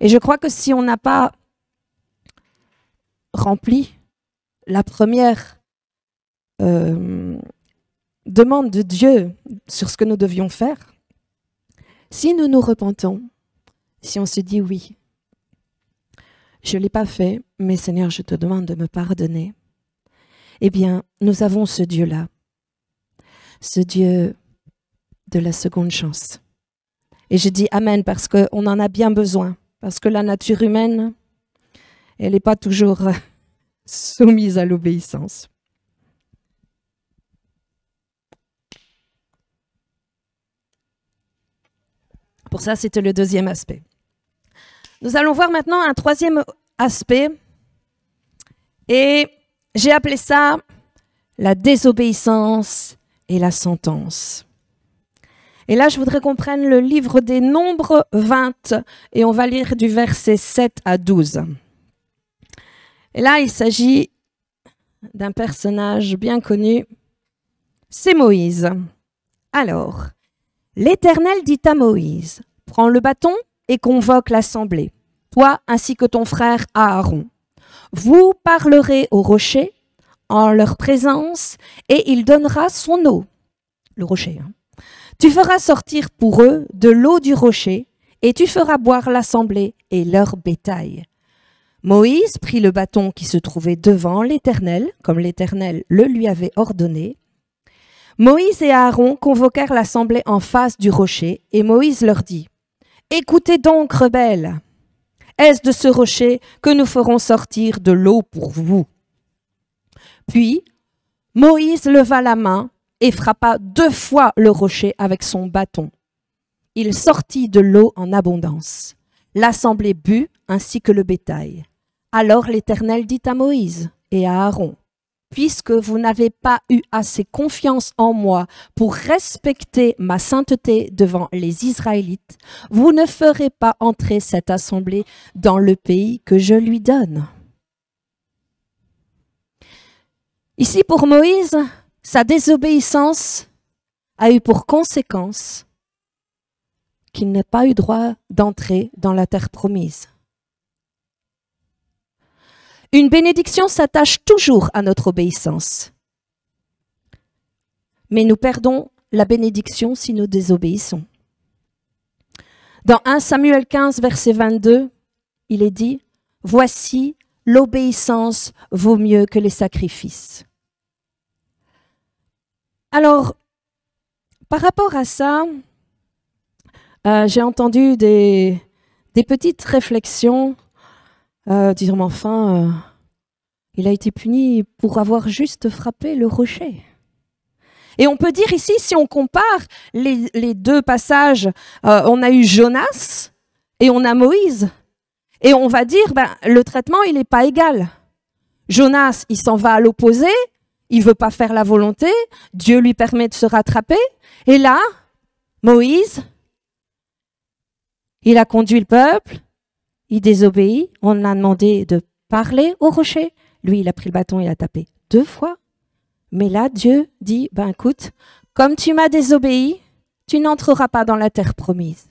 Et je crois que si on n'a pas rempli la première demande de Dieu sur ce que nous devions faire, si nous nous repentons, si on se dit oui, je ne l'ai pas fait, mais Seigneur, je te demande de me pardonner, eh bien, nous avons ce Dieu-là, ce Dieu de la seconde chance. Et je dis Amen parce qu'on en a bien besoin, parce que la nature humaine, elle n'est pas toujours soumise à l'obéissance. Pour ça, c'était le deuxième aspect. Nous allons voir maintenant un troisième aspect. Et j'ai appelé ça la désobéissance et la sentence. Et là, je voudrais qu'on prenne le livre des Nombres 20 et on va lire du verset 7 à 12. Et là, il s'agit d'un personnage bien connu, c'est Moïse. Alors, l'Éternel dit à Moïse, « Prends le bâton et convoque l'assemblée, toi ainsi que ton frère Aaron. Vous parlerez au rocher en leur présence et il donnera son eau. » Le rocher, hein. « Tu feras sortir pour eux de l'eau du rocher et tu feras boire l'assemblée et leur bétail. » Moïse prit le bâton qui se trouvait devant l'Éternel, comme l'Éternel le lui avait ordonné. Moïse et Aaron convoquèrent l'assemblée en face du rocher, et Moïse leur dit, « Écoutez donc, rebelles, est-ce de ce rocher que nous ferons sortir de l'eau pour vous ?» Puis Moïse leva la main et frappa 2 fois le rocher avec son bâton. Il sortit de l'eau en abondance. L'assemblée but ainsi que le bétail. Alors l'Éternel dit à Moïse et à Aaron, « Puisque vous n'avez pas eu assez confiance en moi pour respecter ma sainteté devant les Israélites, vous ne ferez pas entrer cette assemblée dans le pays que je lui donne. » Ici, pour Moïse, sa désobéissance a eu pour conséquence qu'il n'a pas eu droit d'entrer dans la terre promise. Une bénédiction s'attache toujours à notre obéissance. Mais nous perdons la bénédiction si nous désobéissons. Dans 1 Samuel 15, verset 22, il est dit « Voici, l'obéissance vaut mieux que les sacrifices. » Alors, par rapport à ça, j'ai entendu des petites réflexions, disant, mais enfin, il a été puni pour avoir juste frappé le rocher. Et on peut dire ici, si on compare les deux passages, on a eu Jonas et on a Moïse. Et on va dire, le traitement, il n'est pas égal. Jonas, il s'en va à l'opposé, il ne veut pas faire la volonté, Dieu lui permet de se rattraper. Et là, Moïse, il a conduit le peuple, il désobéit, on a demandé de parler au rocher. Lui, il a pris le bâton, il a tapé 2 fois. Mais là, Dieu dit, écoute, comme tu m'as désobéi, tu n'entreras pas dans la terre promise.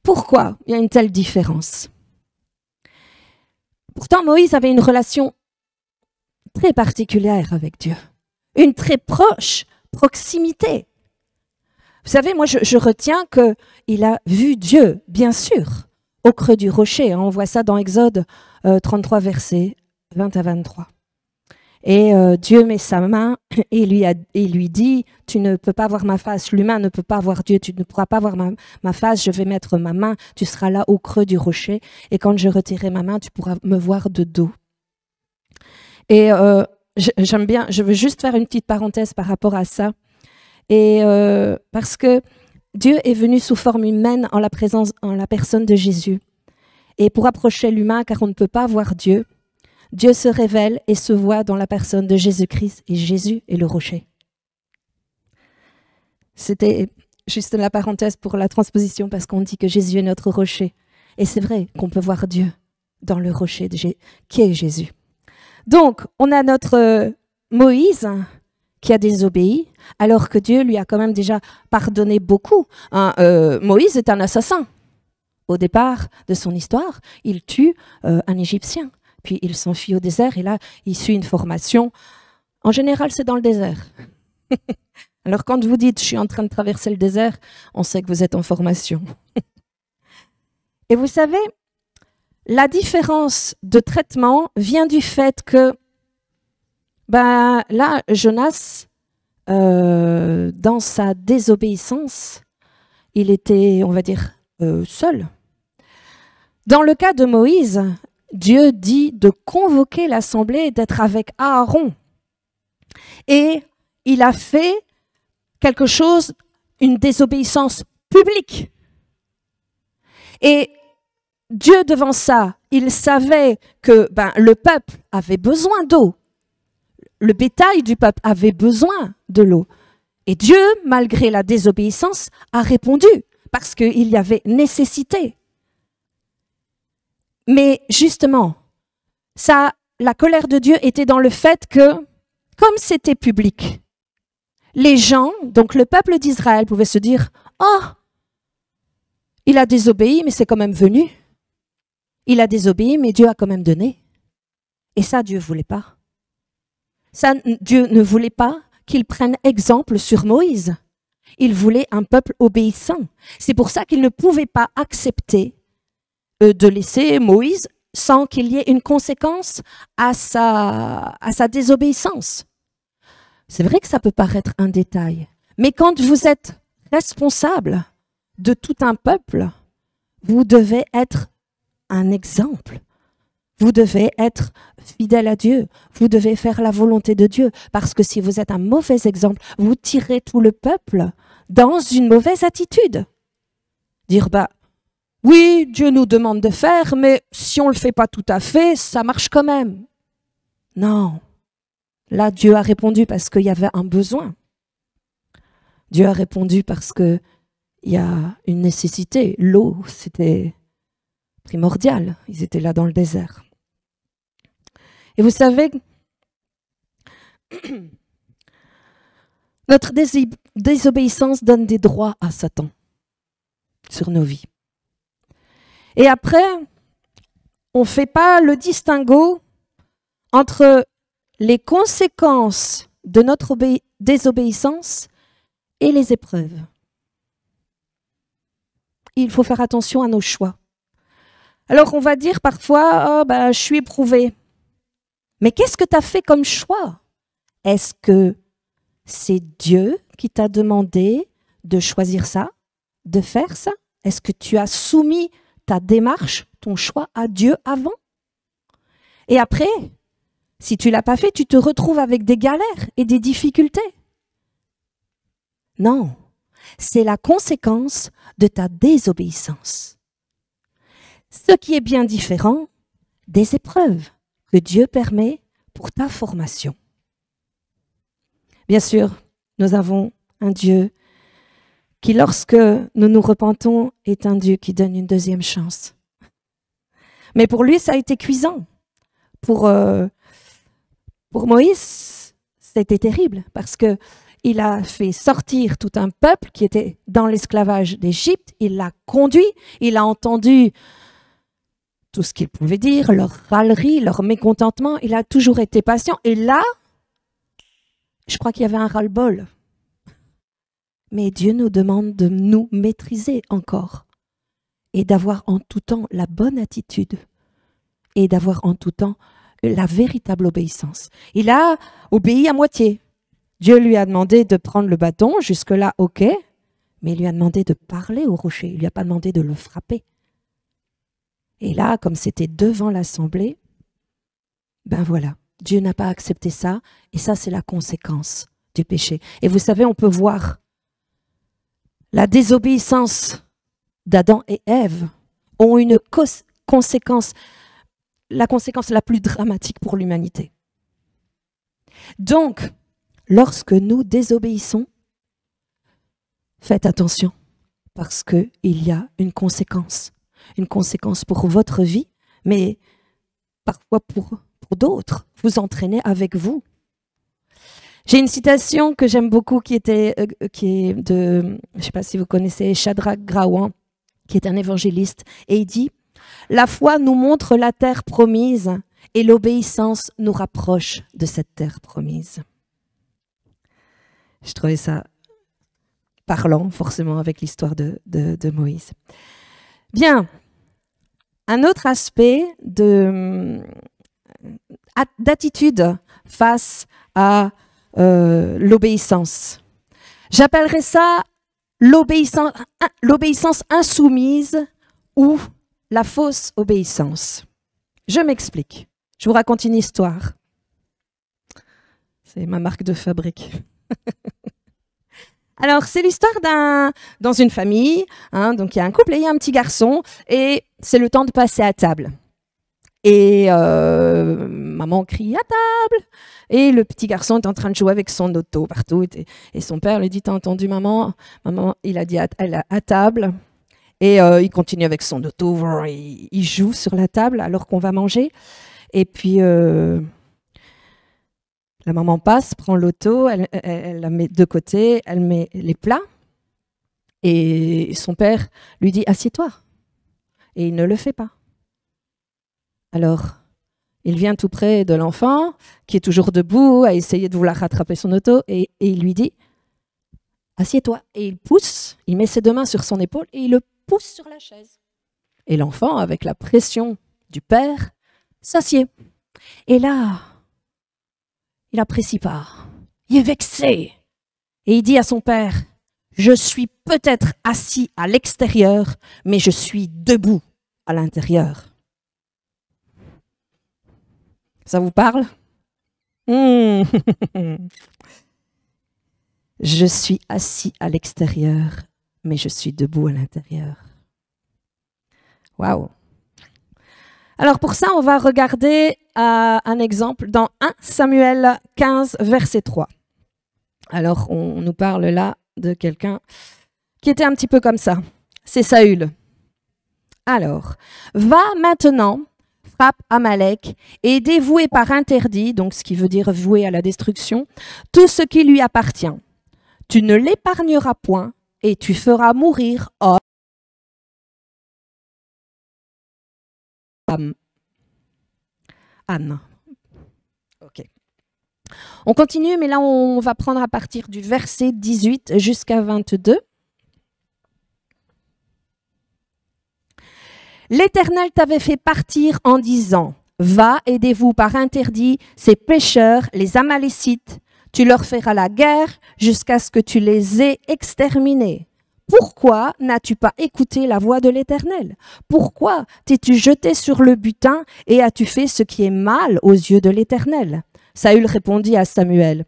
Pourquoi il y a une telle différence? Pourtant, Moïse avait une relation très particulière avec Dieu, une très proche proximité. Vous savez, moi, je retiens qu'il a vu Dieu, bien sûr, au creux du rocher. On voit ça dans Exode 33, versets 20 à 23. Et Dieu met sa main et lui dit, tu ne peux pas voir ma face, l'humain ne peut pas voir Dieu, tu ne pourras pas voir ma face, je vais mettre ma main, tu seras là au creux du rocher, et quand je retirerai ma main, tu pourras me voir de dos. Et j'aime bien, je veux juste faire une petite parenthèse par rapport à ça, et parce que Dieu est venu sous forme humaine en la personne de Jésus. Et pour approcher l'humain, car on ne peut pas voir Dieu, Dieu se révèle et se voit dans la personne de Jésus-Christ, et Jésus est le rocher. C'était juste la parenthèse pour la transposition, parce qu'on dit que Jésus est notre rocher. Et c'est vrai qu'on peut voir Dieu dans le rocher qui est Jésus. Donc, on a notre Moïse qui a désobéi, alors que Dieu lui a quand même déjà pardonné beaucoup. Moïse est un assassin. Au départ de son histoire, il tue un Égyptien. Puis il s'enfuit au désert et là, il suit une formation. En général, c'est dans le désert. Alors quand vous dites « je suis en train de traverser le désert », on sait que vous êtes en formation. Et vous savez, la différence de traitement vient du fait que, là, Jonas, dans sa désobéissance, il était, on va dire, seul. Dans le cas de Moïse, Dieu dit de convoquer l'assemblée et d'être avec Aaron. Et il a fait quelque chose, une désobéissance publique. Et Dieu, devant ça, il savait que le peuple avait besoin d'eau. Le bétail du peuple avait besoin de l'eau. Et Dieu, malgré la désobéissance, a répondu parce qu'il y avait nécessité. Mais justement, la colère de Dieu était dans le fait que, comme c'était public, les gens, donc le peuple d'Israël, pouvait se dire « Oh, il a désobéi, mais c'est quand même venu. Il a désobéi, mais Dieu a quand même donné. » Et ça, Dieu ne voulait pas. Ça, Dieu ne voulait pas qu'il prenne exemple sur Moïse. Il voulait un peuple obéissant. C'est pour ça qu'il ne pouvait pas accepter de laisser Moïse sans qu'il y ait une conséquence à sa désobéissance. C'est vrai que ça peut paraître un détail, mais quand vous êtes responsable de tout un peuple, vous devez être un exemple. Vous devez être fidèle à Dieu. Vous devez faire la volonté de Dieu. Parce que si vous êtes un mauvais exemple, vous tirez tout le peuple dans une mauvaise attitude. Dire, oui, Dieu nous demande de faire, mais si on ne le fait pas tout à fait, ça marche quand même. Non. Là, Dieu a répondu parce qu'il y avait un besoin. Dieu a répondu parce qu'il y a une nécessité. L'eau, c'était primordial. Ils étaient là dans le désert. Et vous savez, Notre désobéissance donne des droits à Satan sur nos vies. Et après, on ne fait pas le distinguo entre les conséquences de notre désobéissance et les épreuves. Il faut faire attention à nos choix. Alors on va dire parfois, je suis éprouvé. Mais qu'est-ce que tu as fait comme choix? Est-ce que c'est Dieu qui t'a demandé de choisir ça, de faire ça? Est-ce que tu as soumis ta démarche, ton choix à Dieu avant? Et après, si tu ne l'as pas fait, tu te retrouves avec des galères et des difficultés. Non, c'est la conséquence de ta désobéissance. Ce qui est bien différent des épreuves que Dieu permet pour ta formation. Bien sûr, nous avons un Dieu qui, lorsque nous nous repentons, est un Dieu qui donne une deuxième chance. Mais pour lui, ça a été cuisant. Pour Moïse, c'était terrible parce que il a fait sortir tout un peuple qui était dans l'esclavage d'Égypte. Il l'a conduit, il a entendu tout ce qu'il pouvait dire, leur râlerie, leur mécontentement. Il a toujours été patient. Et là, je crois qu'il y avait un ras-le-bol. Mais Dieu nous demande de nous maîtriser encore et d'avoir en tout temps la bonne attitude et d'avoir en tout temps la véritable obéissance. Il a obéi à moitié. Dieu lui a demandé de prendre le bâton, jusque-là, ok, mais il lui a demandé de parler au rocher. Il ne lui a pas demandé de le frapper. Et là, comme c'était devant l'assemblée, ben voilà, Dieu n'a pas accepté ça, et ça, c'est la conséquence du péché. Et vous savez, on peut voir la désobéissance d'Adam et Ève ont une conséquence, la conséquence la plus dramatique pour l'humanité. Donc, lorsque nous désobéissons, faites attention, parce qu'il y a une conséquence pour votre vie, mais parfois pour d'autres, vous entraînez avec vous. J'ai une citation que j'aime beaucoup qui est de, je ne sais pas si vous connaissez, Shadrach Grawan, qui est un évangéliste, et il dit « La foi nous montre la terre promise et l'obéissance nous rapproche de cette terre promise. » Je trouvais ça parlant, forcément, avec l'histoire de Moïse. Bien, un autre aspect d'attitude face à l'obéissance. J'appellerais ça l'obéissance insoumise ou la fausse obéissance. Je m'explique. Je vous raconte une histoire. C'est ma marque de fabrique. Alors, c'est l'histoire dans une famille, hein, donc il y a un couple et il y a un petit garçon, et c'est le temps de passer à table. Et maman crie « à table !» Et le petit garçon est en train de jouer avec son auto partout. Et son père lui dit « T'as entendu maman ?» Maman, il a dit à table. Et il continue avec son auto, il joue sur la table alors qu'on va manger. Et puis, la maman passe, prend l'auto, elle la met de côté, elle met les plats. Et son père lui dit « Assieds-toi !» Et il ne le fait pas. Alors, il vient tout près de l'enfant, qui est toujours debout, à essayer de vouloir rattraper son auto, et il lui dit « Assieds-toi !» Et il pousse, il met ses deux mains sur son épaule, et il le pousse sur la chaise. Et l'enfant, avec la pression du père, s'assied. Et là, il n'apprécie pas. Il est vexé. Et il dit à son père, « Je suis peut-être assis à l'extérieur, mais je suis debout à l'intérieur. » Ça vous parle? Je suis assis à l'extérieur, mais je suis debout à l'intérieur. Waouh! Alors pour ça, on va regarder un exemple dans 1 Samuel 15, verset 3. Alors on nous parle là de quelqu'un qui était un petit peu comme ça. C'est Saül. Alors, va maintenant, frappe Amalek, et dévoué par interdit, donc ce qui veut dire voué à la destruction, tout ce qui lui appartient. Tu ne l'épargneras point et tu feras mourir homme, femme. Anne. Ok. On continue, mais là, on va prendre à partir du verset 18 jusqu'à 22. L'Éternel t'avait fait partir en disant, va, aidez-vous par interdit ces pécheurs, les Amalécites. Tu leur feras la guerre jusqu'à ce que tu les aies exterminés. Pourquoi n'as-tu pas écouté la voix de l'Éternel? Pourquoi t'es-tu jeté sur le butin et as-tu fait ce qui est mal aux yeux de l'Éternel? Saül répondit à Samuel,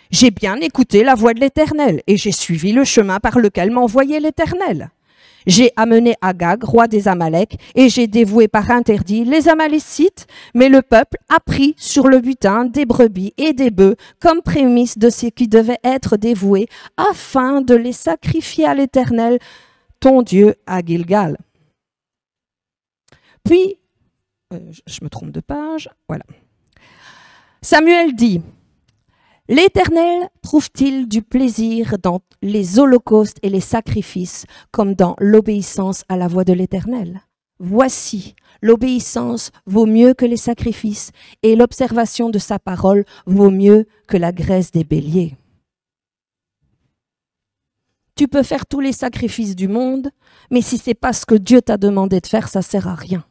j'ai bien écouté la voix de l'Éternel et j'ai suivi le chemin par lequel m'envoyait l'Éternel. J'ai amené Agag, roi des Amaleks, et j'ai dévoué par interdit les Amalécites, mais le peuple a pris sur le butin des brebis et des bœufs comme prémisse de ce qui devait être dévoué, afin de les sacrifier à l'Éternel, ton Dieu, à Gilgal. Puis, je me trompe de page, voilà. Samuel dit, l'Éternel trouve-t-il du plaisir dans les holocaustes et les sacrifices comme dans l'obéissance à la voix de l'Éternel? Voici, l'obéissance vaut mieux que les sacrifices et l'observation de sa parole vaut mieux que la graisse des béliers. Tu peux faire tous les sacrifices du monde, mais si ce n'est pas ce que Dieu t'a demandé de faire, ça ne sert à rien.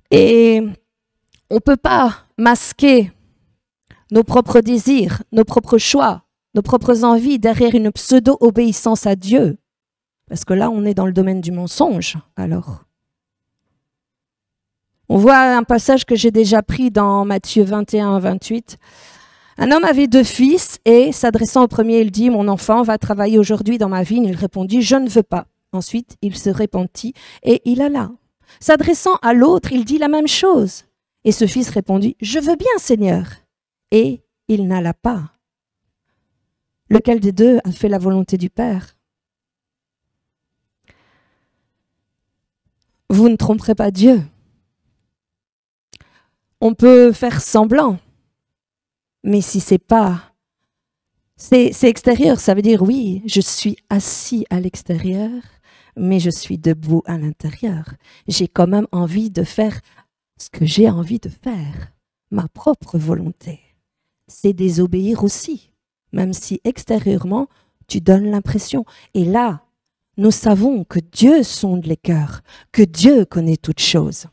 Et on ne peut pas masquer nos propres désirs, nos propres choix, nos propres envies derrière une pseudo-obéissance à Dieu. Parce que là, on est dans le domaine du mensonge, alors. On voit un passage que j'ai déjà pris dans Matthieu 21, 28. Un homme avait 2 fils et, s'adressant au premier, il dit, « Mon enfant va travailler aujourd'hui dans ma vigne. » Il répondit, « Je ne veux pas. » Ensuite, il se repentit et il alla. S'adressant à l'autre, il dit la même chose. Et ce fils répondit, « Je veux bien, Seigneur. » Et il n'alla pas. Lequel des deux a fait la volonté du Père? Vous ne tromperez pas Dieu. On peut faire semblant, mais si c'est pas... C'est extérieur, ça veut dire oui, je suis assis à l'extérieur, mais je suis debout à l'intérieur. J'ai quand même envie de faire ce que j'ai envie de faire, ma propre volonté. C'est désobéir aussi, même si extérieurement, tu donnes l'impression. Et là, nous savons que Dieu sonde les cœurs, que Dieu connaît toutes choses.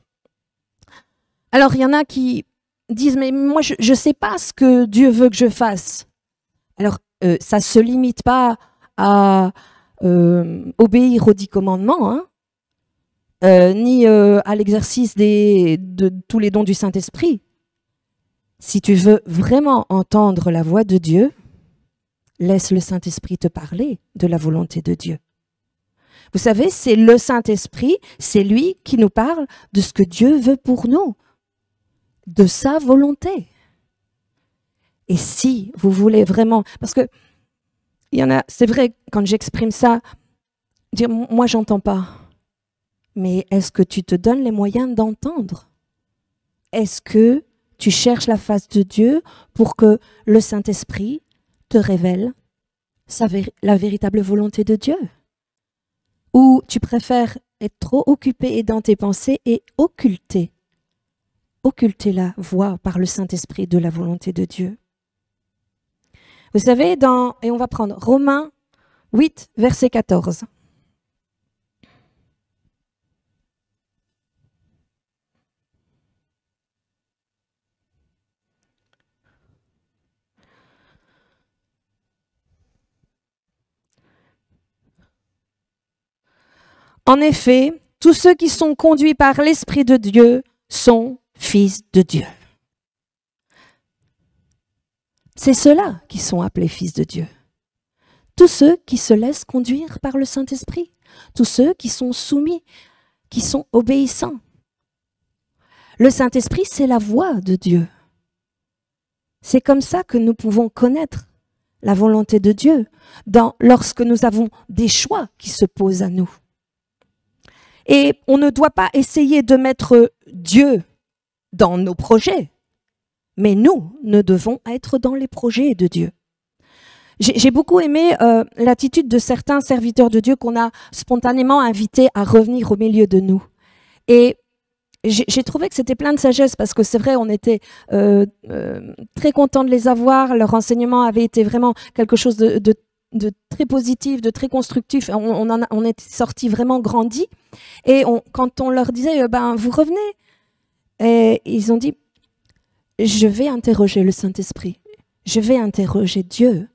Alors, il y en a qui disent, mais moi, je ne sais pas ce que Dieu veut que je fasse. Alors, ça ne se limite pas à obéir aux 10 commandements, hein, ni à l'exercice de tous les dons du Saint-Esprit. Si tu veux vraiment entendre la voix de Dieu, laisse le Saint-Esprit te parler de la volonté de Dieu. Vous savez, c'est le Saint-Esprit, c'est lui qui nous parle de ce que Dieu veut pour nous, de sa volonté. Et si vous voulez vraiment, parce que il y en a, c'est vrai, quand j'exprime ça, dire moi j'entends pas. Mais est-ce que tu te donnes les moyens d'entendre? Est-ce que tu cherches la face de Dieu pour que le Saint-Esprit te révèle la véritable volonté de Dieu? Ou tu préfères être trop occupé et dans tes pensées et occulter la voix par le Saint-Esprit de la volonté de Dieu? Vous savez, et on va prendre Romains 8, verset 14. En effet, tous ceux qui sont conduits par l'Esprit de Dieu sont fils de Dieu. C'est ceux-là qui sont appelés fils de Dieu. Tous ceux qui se laissent conduire par le Saint-Esprit, tous ceux qui sont soumis, qui sont obéissants. Le Saint-Esprit, c'est la voix de Dieu. C'est comme ça que nous pouvons connaître la volonté de Dieu lorsque nous avons des choix qui se posent à nous. Et on ne doit pas essayer de mettre Dieu dans nos projets, mais nous devons être dans les projets de Dieu. J'ai beaucoup aimé l'attitude de certains serviteurs de Dieu qu'on a spontanément invités à revenir au milieu de nous. Et j'ai trouvé que c'était plein de sagesse parce que c'est vrai, on était très contents de les avoir. Leur enseignement avait été vraiment quelque chose de très positif, de très constructif. On est sortis vraiment grandis. Et quand on leur disait, vous revenez, et ils ont dit, je vais interroger le Saint-Esprit. Je vais interroger Dieu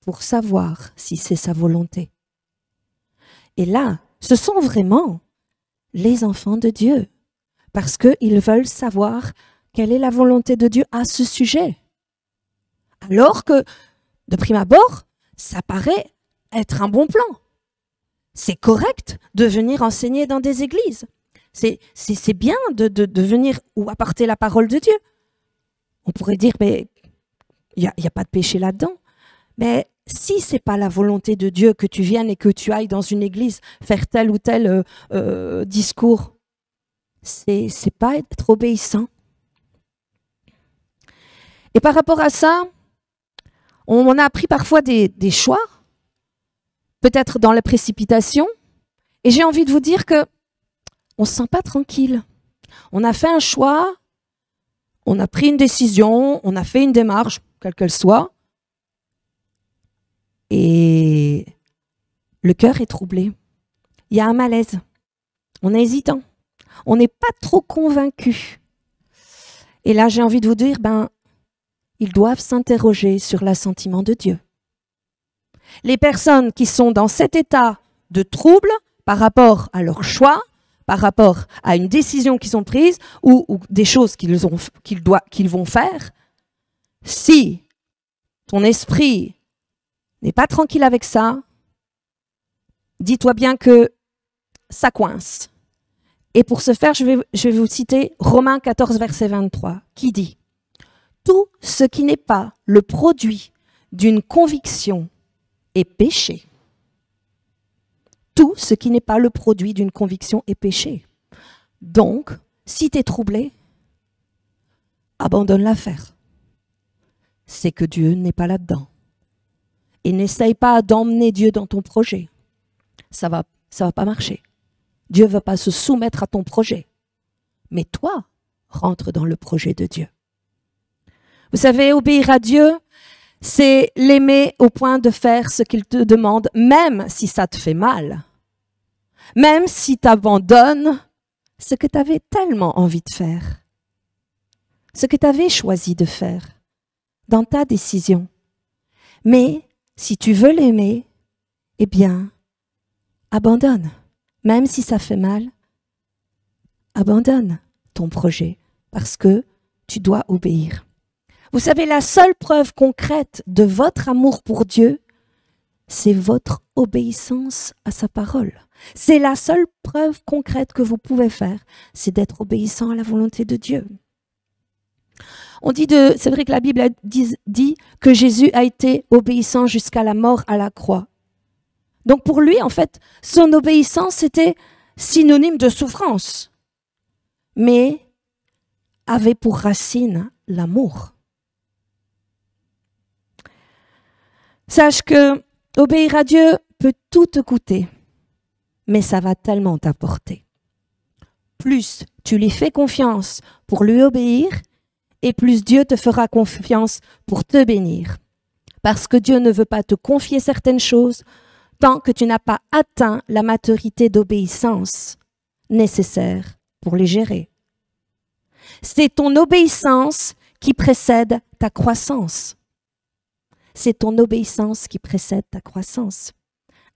pour savoir si c'est sa volonté. Et là, ce sont vraiment les enfants de Dieu, parce qu'ils veulent savoir quelle est la volonté de Dieu à ce sujet. Alors que, de prime abord, ça paraît être un bon plan. C'est correct de venir enseigner dans des églises. C'est bien de venir ou apporter la parole de Dieu. On pourrait dire, mais il n'y a pas de péché là-dedans. Mais si ce n'est pas la volonté de Dieu que tu viennes et que tu ailles dans une église faire tel ou tel discours, c'est pas être obéissant. Et par rapport à ça, on a pris parfois des choix, peut-être dans la précipitation, et j'ai envie de vous dire que on ne se sent pas tranquille. On a fait un choix, on a pris une décision, on a fait une démarche, quelle qu'elle soit, et le cœur est troublé. Il y a un malaise. On est hésitant. On n'est pas trop convaincu. Et là, j'ai envie de vous dire, ils doivent s'interroger sur l'assentiment de Dieu. Les personnes qui sont dans cet état de trouble par rapport à leur choix, par rapport à une décision qu'ils ont prise ou des choses qu'ils vont faire, si ton esprit n'est pas tranquille avec ça, dis-toi bien que ça coince. Et pour ce faire, je vais vous citer Romains 14, verset 23, qui dit « Tout ce qui n'est pas le produit d'une conviction est péché. » Tout ce qui n'est pas le produit d'une conviction est péché. Donc, si tu es troublé, abandonne l'affaire. C'est que Dieu n'est pas là-dedans. Et n'essaye pas d'emmener Dieu dans ton projet. Ça va pas marcher. Dieu ne va pas se soumettre à ton projet. Mais toi, rentre dans le projet de Dieu. Vous savez, obéir à Dieu, c'est l'aimer au point de faire ce qu'il te demande, même si ça te fait mal. Même si tu abandonnes ce que tu avais tellement envie de faire. Ce que tu avais choisi de faire dans ta décision. Mais si tu veux l'aimer, eh bien, abandonne. Même si ça fait mal, abandonne ton projet parce que tu dois obéir. Vous savez, la seule preuve concrète de votre amour pour Dieu, c'est votre obéissance à sa parole. C'est la seule preuve concrète que vous pouvez faire, c'est d'être obéissant à la volonté de Dieu. On dit c'est vrai que la Bible dit que Jésus a été obéissant jusqu'à la mort à la croix. Donc pour lui, en fait, son obéissance était synonyme de souffrance, mais avait pour racine l'amour. Sache que obéir à Dieu peut tout te coûter, mais ça va tellement t'apporter. Plus tu lui fais confiance pour lui obéir, et plus Dieu te fera confiance pour te bénir. Parce que Dieu ne veut pas te confier certaines choses tant que tu n'as pas atteint la maturité d'obéissance nécessaire pour les gérer. C'est ton obéissance qui précède ta croissance. C'est ton obéissance qui précède ta croissance.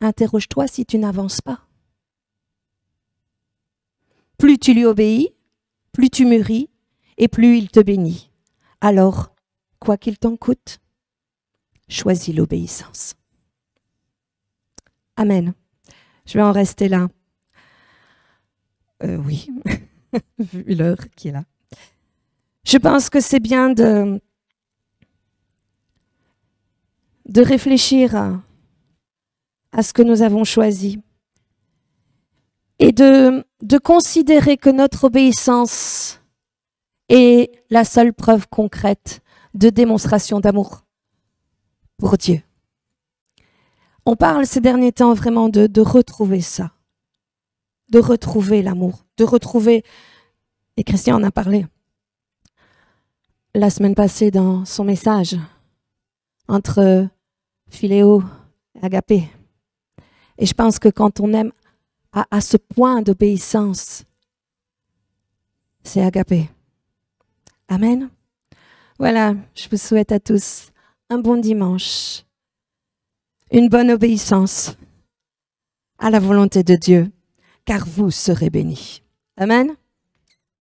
Interroge-toi si tu n'avances pas. Plus tu lui obéis, plus tu mûris et plus il te bénit. Alors, quoi qu'il t'en coûte, choisis l'obéissance. Amen. Je vais en rester là. Oui, vu l'heure qui est là. Je pense que c'est bien de réfléchir à ce que nous avons choisi et de considérer que notre obéissance est la seule preuve concrète de démonstration d'amour pour Dieu. On parle ces derniers temps vraiment de retrouver ça, de retrouver l'amour, de retrouver, et Christian en a parlé la semaine passée dans son message, entre Philéo et Agapé. Et je pense que quand on aime à ce point d'obéissance, c'est Agapé. Amen. Voilà, je vous souhaite à tous un bon dimanche, une bonne obéissance à la volonté de Dieu, car vous serez bénis. Amen.